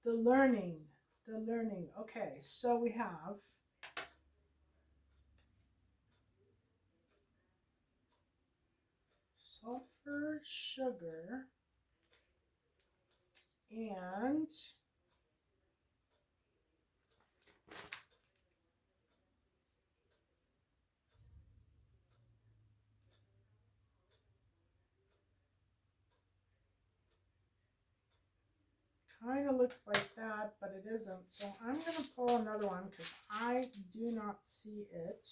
the learning, the learning. Okay, so we have sulfur, sugar, and kind of looks like that, but it isn't. So I'm going to pull another one because I do not see it.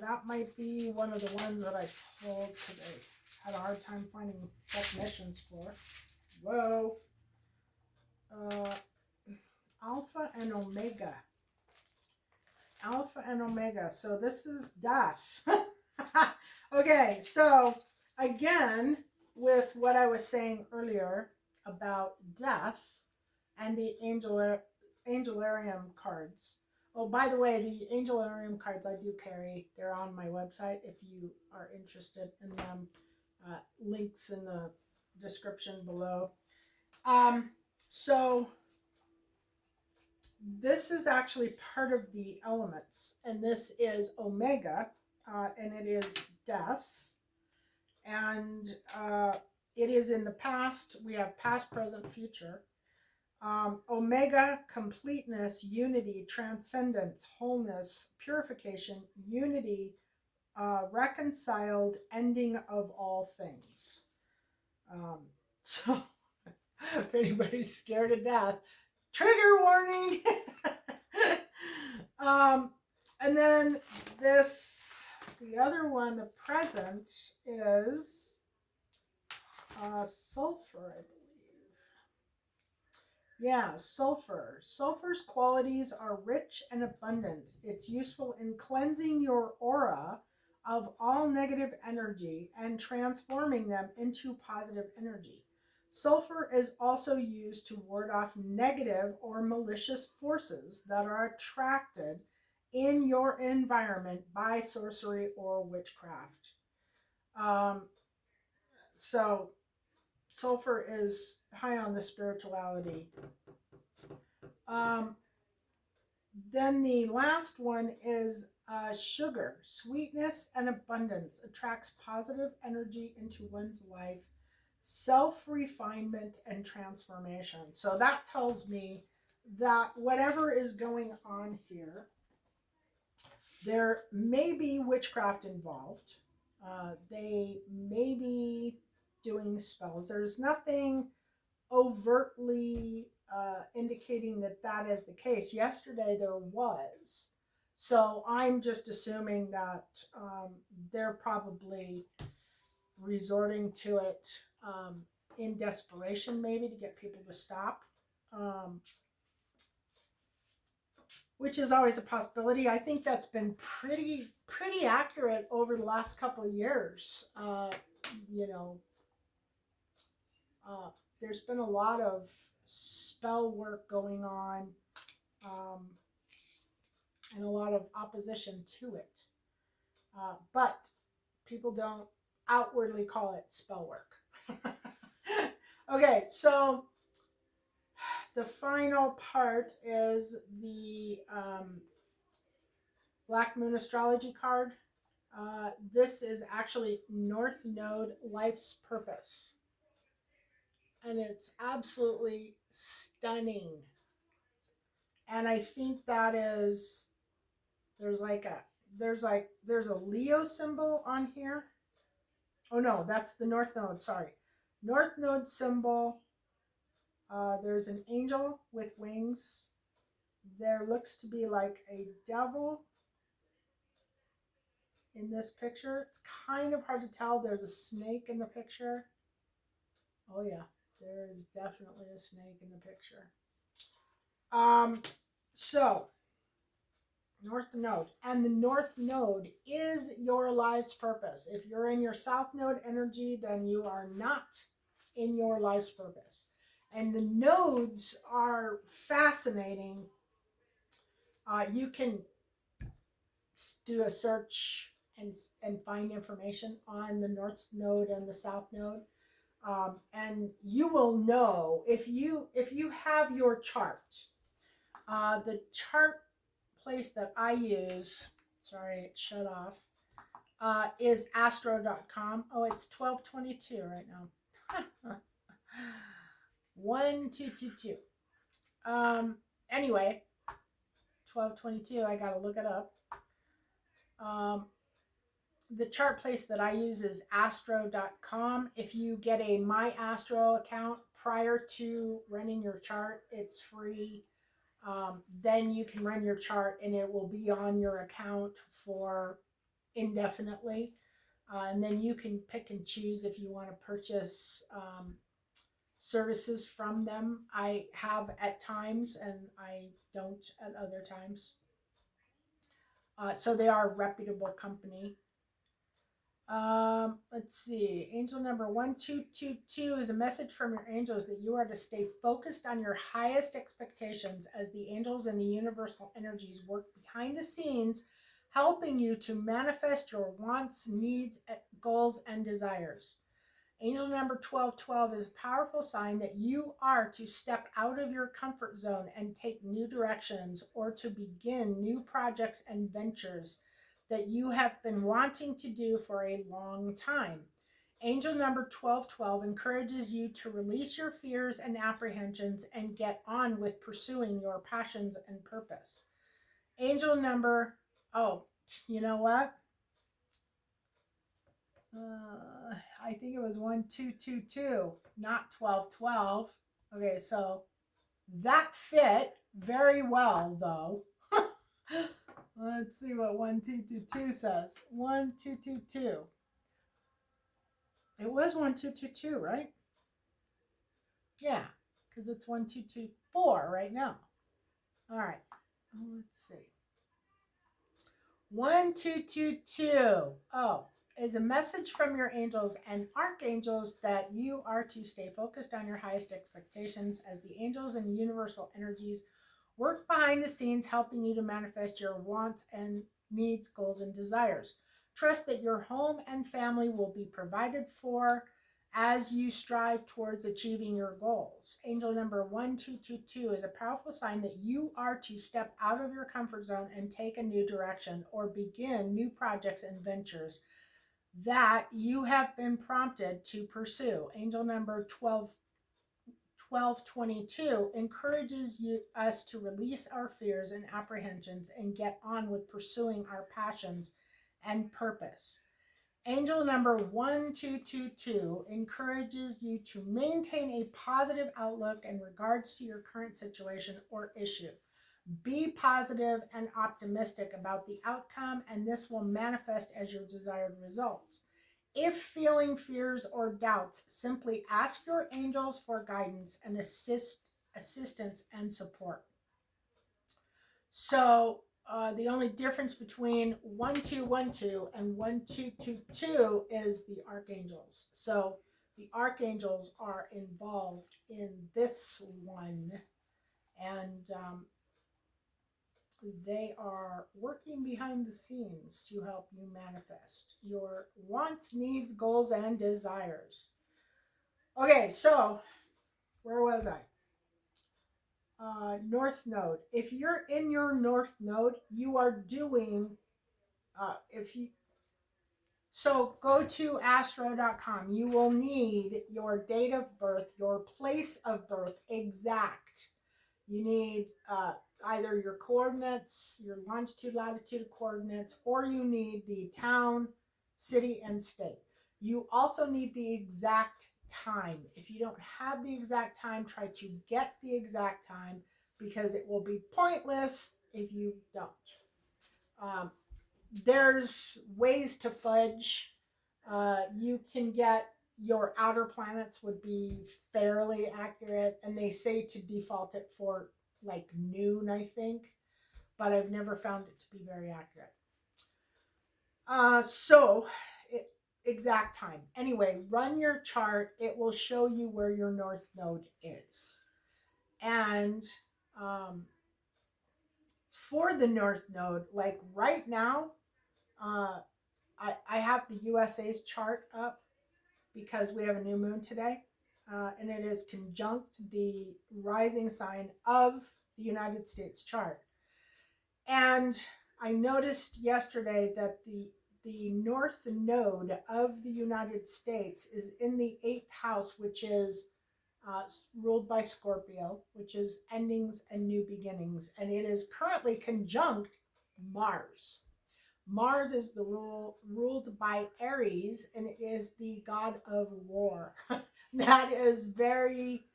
That might be one of the ones that I pulled because I had a hard time finding definitions for. Whoa. Alpha and omega. Alpha and omega. So this is death. Okay, so again, with what I was saying earlier about death and the Angelarium cards. Oh, by the way, the Angelarium cards I do carry. They're on my website if you are interested in them. Links in the description below. So this is actually part of the elements, and this is omega, and it is death, and it is in the past. We have past, present, future. Omega, completeness, unity, transcendence, wholeness, purification, unity, reconciled, ending of all things. So if anybody's scared of death, trigger warning. And then the other one, the present, is sulfur, I believe. Yeah, sulfur. Sulfur's qualities are rich and abundant. It's useful in cleansing your aura of all negative energy and transforming them into positive energy. Sulfur is also used to ward off negative or malicious forces that are attracted in your environment by sorcery or witchcraft. So sulfur is high on the spirituality. Then the last one is sugar. Sweetness and abundance attracts positive energy into one's life, self-refinement and transformation. So that tells me that whatever is going on here, there may be witchcraft involved. They may be doing spells. There's nothing overtly indicating that that is the case. Yesterday there was. So I'm just assuming that they're probably resorting to it in desperation, maybe to get people to stop, which is always a possibility. I think that's been pretty accurate over the last couple of years. You know, there's been a lot of spell work going on, and a lot of opposition to it. But people don't outwardly call it spell work. Okay, so the final part is the Black Moon Astrology card. This is actually North Node Life's Purpose. And it's absolutely stunning. And I think that is, there's a Leo symbol on here. Oh no, that's the North Node, sorry. North Node symbol. There's an angel with wings. There looks to be like a devil in this picture. It's kind of hard to tell. There's a snake in the picture. Oh yeah, there is definitely a snake in the picture. So North Node, and the North Node is your life's purpose. If you're in your South Node energy, then you are not in your life's purpose. And the nodes are fascinating. You can do a search and find information on the North Node and the South Node. And you will know if you have your chart. The chart place that I use, sorry, it shut off, is astro.com. Oh, it's 12:22 right now. 1222. Anyway, 12:22. I gotta look it up. Um, the chart place that I use is astro.com. If you get a My Astro account prior to running your chart, it's free. Then you can run your chart and it will be on your account for indefinitely. And then you can pick and choose if you want to purchase services from them. I have at times and I don't at other times. So they are a reputable company. Let's see. Angel number 1222 is a message from your angels that you are to stay focused on your highest expectations as the angels and the universal energies work behind the scenes, helping you to manifest your wants, needs, goals, and desires. Angel number 1212 is a powerful sign that you are to step out of your comfort zone and take new directions or to begin new projects and ventures that you have been wanting to do for a long time. Angel number 1212 encourages you to release your fears and apprehensions and get on with pursuing your passions and purpose. Angel number, oh, you know what? I think it was 1222, not 1212. Okay, so that fit very well, though. Let's see what 1222 says. 1222. It was 1222, right? Yeah, because it's 1224 right now. All right, let's see. 1222. Oh, is a message from your angels and archangels that you are to stay focused on your highest expectations as the angels and universal energies work behind the scenes, helping you to manifest your wants and needs, goals, and desires. Trust that your home and family will be provided for as you strive towards achieving your goals. Angel number 1222 is a powerful sign that you are to step out of your comfort zone and take a new direction or begin new projects and ventures that you have been prompted to pursue. Angel number 1222 encourages us to release our fears and apprehensions and get on with pursuing our passions and purpose. Angel number 1222 encourages you to maintain a positive outlook in regards to your current situation or issue. Be positive and optimistic about the outcome, and this will manifest as your desired results. If feeling fears or doubts, simply ask your angels for guidance and assistance and support. So the only difference between 1212 and 1222 is the archangels. So the archangels are involved in this one, and they are working behind the scenes to help you manifest your wants, needs, goals, and desires. Okay, so where was I? North node. If you're in your north node, you are doing if you so go to astro.com. You will need your date of birth, your place of birth exact. You need either your coordinates, your longitude, latitude coordinates, or you need the town, city, and state. You also need the exact time. If you don't have the exact time, try to get the exact time because it will be pointless if you don't. Um, there's ways to fudge. You can get your outer planets would be fairly accurate, and they say to default it for like noon, I think, but I've never found it to be very accurate. Exact time. Anyway, run your chart. It will show you where your north node is. And for the north node, like right now, I have the USA's chart up, because we have a new moon today, and it is conjunct the rising sign of the United States chart. And I noticed yesterday that the north node of the United States is in the eighth house, which is ruled by Scorpio, which is endings and new beginnings, and it is currently conjunct Mars. Mars is the ruled by Aries, and it is the god of war. That is very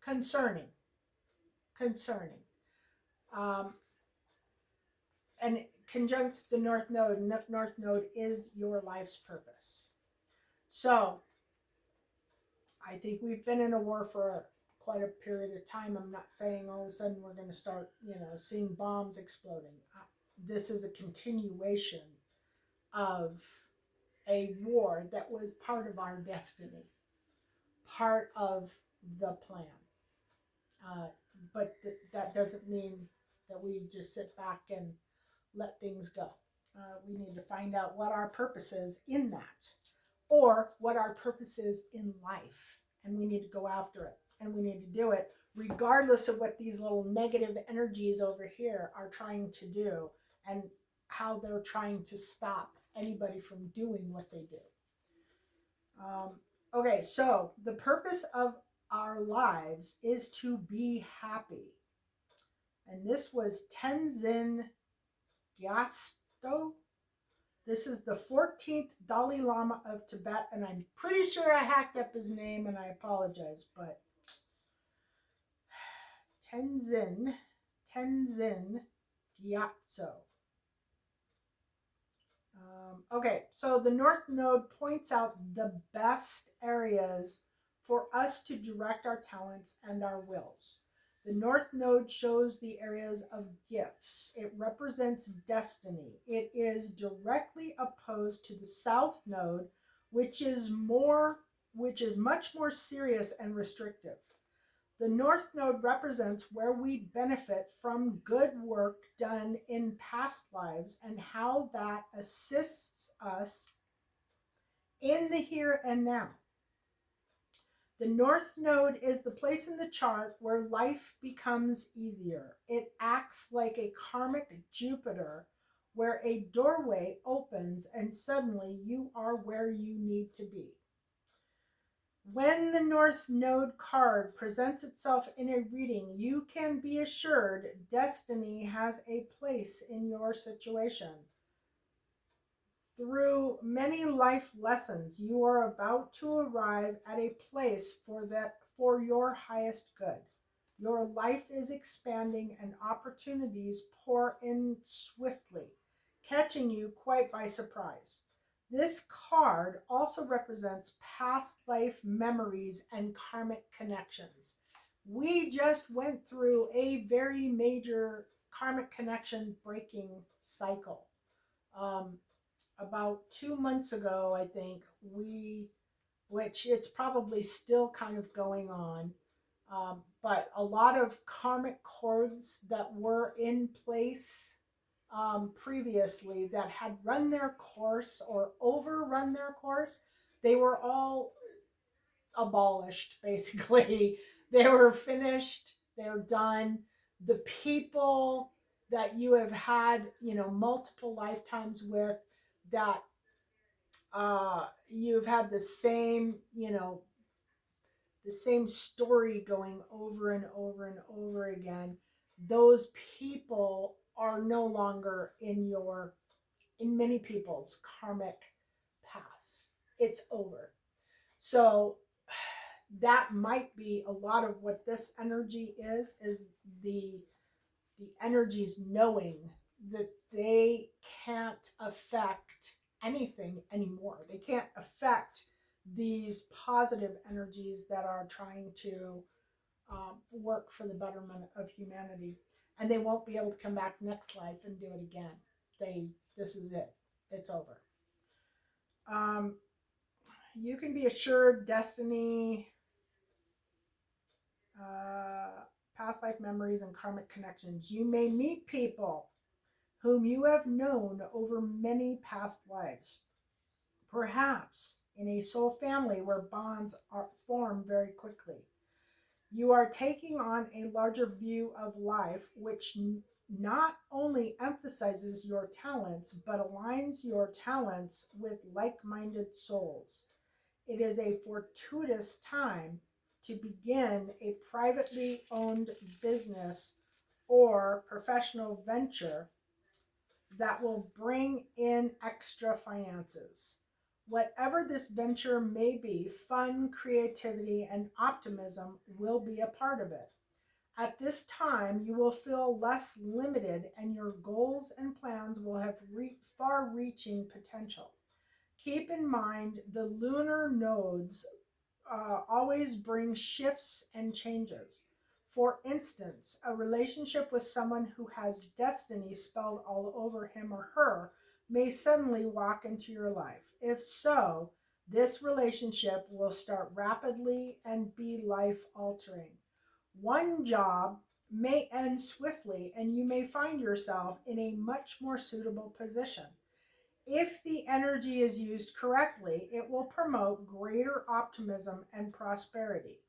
concerning. Concerning. Um, and conjunct the North Node. North Node is your life's purpose. So I think we've been in a war for quite a period of time. I'm not saying all of a sudden we're going to start, seeing bombs exploding. This is a continuation of a war that was part of our destiny, part of the plan. But that doesn't mean that we just sit back and let things go. We need to find out what our purpose is in that, or what our purpose is in life. And we need to go after it. And we need to do it regardless of what these little negative energies over here are trying to do and how they're trying to stop anybody from doing what they do. Okay, so the purpose of our lives is to be happy. And this was Tenzin Gyatso. This is the 14th Dalai Lama of Tibet, and I'm pretty sure I hacked up his name, and I apologize, but Tenzin Gyatso. Okay, so the North Node points out the best areas for us to direct our talents and our wills. The North Node shows the areas of gifts. It represents destiny. It is directly opposed to the South Node, which is much more serious and restrictive. The North Node represents where we benefit from good work done in past lives and how that assists us in the here and now. The North Node is the place in the chart where life becomes easier. It acts like a karmic Jupiter where a doorway opens and suddenly you are where you need to be. When the North Node card presents itself in a reading, you can be assured destiny has a place in your situation. Through many life lessons, you are about to arrive at a place for your highest good. Your life is expanding and opportunities pour in swiftly, catching you quite by surprise. This card also represents past life memories and karmic connections. We just went through a very major karmic connection breaking cycle. About 2 months ago, I think, which it's probably still kind of going on, but a lot of karmic cords that were in place previously that had run their course or overrun their course, they were all abolished, basically. They were finished, they're done. The people that you have had, multiple lifetimes with, that you've had the same, the same story going over and over and over again. Those people are no longer in many people's karmic path. It's over. So that might be a lot of what this energy is the energies knowing that they can't affect anything anymore. They can't affect these positive energies that are trying to work for the betterment of humanity, and they won't be able to come back next life and do it again. This is it. It's over. You can be assured destiny, past life memories, and karmic connections. You may meet people whom you have known over many past lives. Perhaps in a soul family where bonds are formed very quickly. You are taking on a larger view of life, which not only emphasizes your talents, but aligns your talents with like minded souls. It is a fortuitous time to begin a privately owned business or professional venture that will bring in extra finances. Whatever this venture may be, fun, creativity, and optimism will be a part of it. At this time, you will feel less limited and your goals and plans will have far reaching potential. Keep in mind the lunar nodes always bring shifts and changes. For instance, a relationship with someone who has destiny spelled all over him or her may suddenly walk into your life. If so, this relationship will start rapidly and be life altering. One job may end swiftly, and you may find yourself in a much more suitable position. If the energy is used correctly, it will promote greater optimism and prosperity.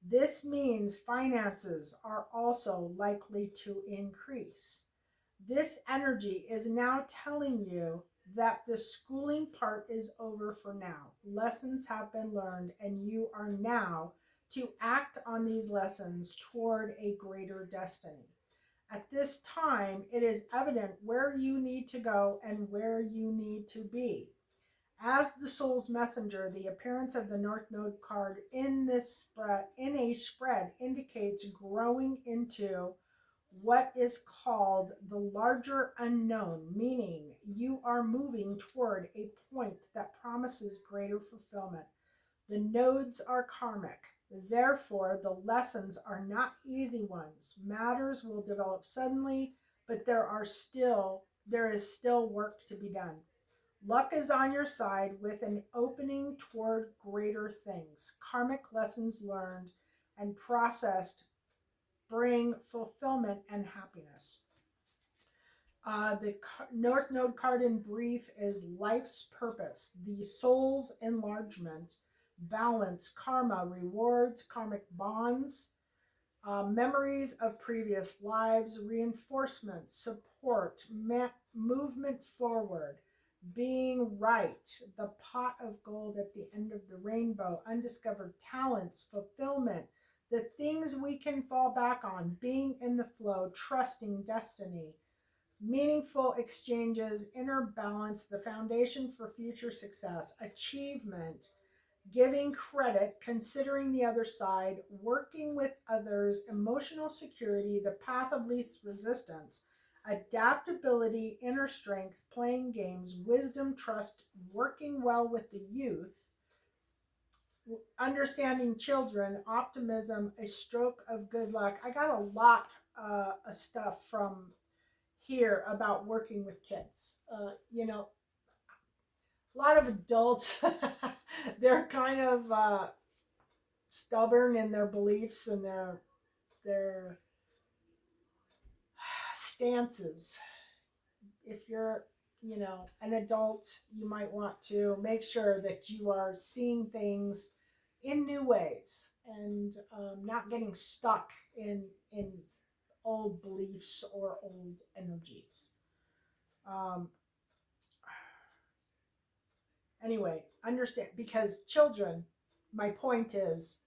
This means finances are also likely to increase. This energy is now telling you that the schooling part is over for now. Lessons have been learned, and you are now to act on these lessons toward a greater destiny. At this time, it is evident where you need to go and where you need to be. As the soul's messenger, the appearance of the North Node card in a spread indicates growing into what is called the larger unknown, meaning you are moving toward a point that promises greater fulfillment. The nodes are karmic. Therefore, the lessons are not easy ones. Matters will develop suddenly, but there is still work to be done. Luck is on your side with an opening toward greater things. Karmic lessons learned and processed bring fulfillment and happiness. The North Node card in brief is life's purpose, the soul's enlargement, balance, karma, rewards, karmic bonds, memories of previous lives, reinforcement, support, movement forward, being right, the pot of gold at the end of the rainbow, undiscovered talents, fulfillment, the things we can fall back on, being in the flow, trusting destiny, meaningful exchanges, inner balance, the foundation for future success, achievement, giving credit, considering the other side, working with others, emotional security, the path of least resistance, adaptability, inner strength, playing games, wisdom, trust, working well with the youth, understanding children, optimism, a stroke of good luck. I got a lot of stuff from here about working with kids. A lot of adults, they're kind of stubborn in their beliefs and their stances. If you're, an adult, you might want to make sure that you are seeing things in new ways and not getting stuck in old beliefs or old energies. Um, anyway, understand, because children, my point is,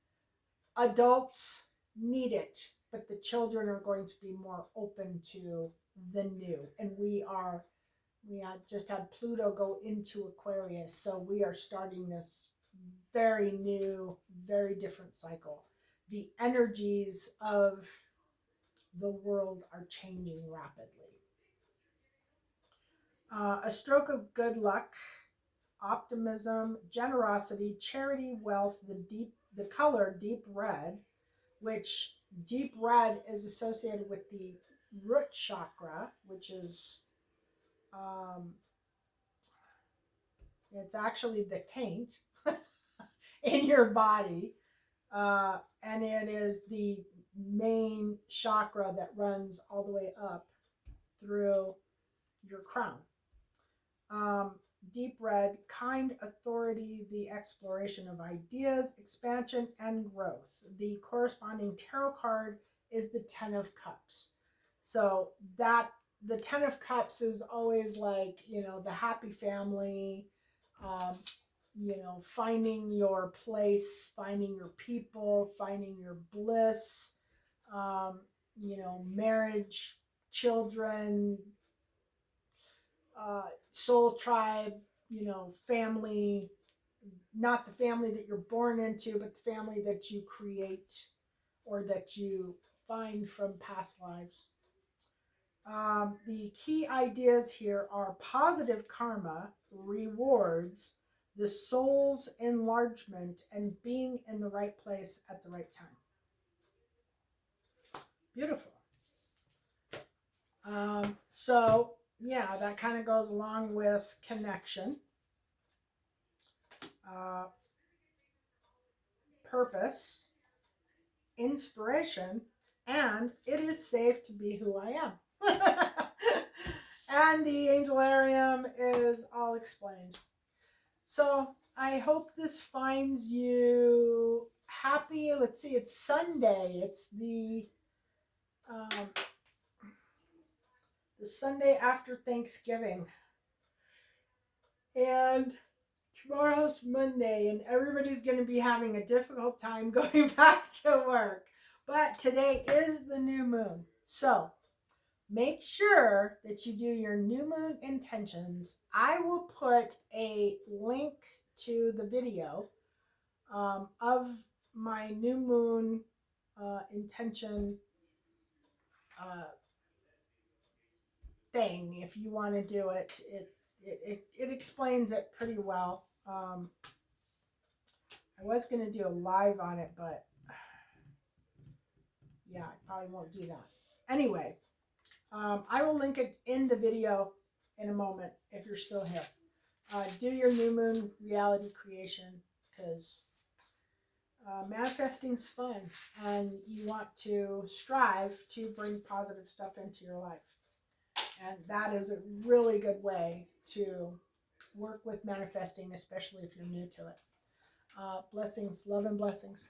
adults need it, but the children are going to be more open to the new. And we had just had Pluto go into Aquarius, so we are starting this very new, very different cycle. The energies of the world are changing rapidly. A stroke of good luck, optimism, generosity, charity, wealth, the color deep red, which deep red is associated with the root chakra, which is it's actually the taint in your body, and it is the main chakra that runs all the way up through your crown. Deep red, kind authority, the exploration of ideas, expansion, and growth. The corresponding tarot card is the Ten of Cups. So that the Ten of Cups is always like, the happy family, um, finding your place, finding your people, finding your bliss, um, marriage, children, soul tribe, family, not the family that you're born into, but the family that you create or that you find from past lives. The key ideas here are positive karma, rewards, the soul's enlargement, and being in the right place at the right time. Beautiful. So, yeah, that kind of goes along with connection, purpose, inspiration, and it is safe to be who I am. And the Angelarium is all explained. So I hope this finds you happy. Let's see, it's Sunday. It's the Sunday after Thanksgiving. And tomorrow's Monday, and everybody's going to be having a difficult time going back to work. But today is the new moon. So make sure that you do your new moon intentions. I will put a link to the video of my new moon intention thing. If you want to do it, it explains it pretty well. I was going to do a live on it, but yeah, I probably won't do that. Anyway, I will link it in the video in a moment if you're still here. Do your new moon reality creation, because manifesting's fun, and you want to strive to bring positive stuff into your life. And that is a really good way to work with manifesting, especially if you're new to it. Blessings, love and blessings.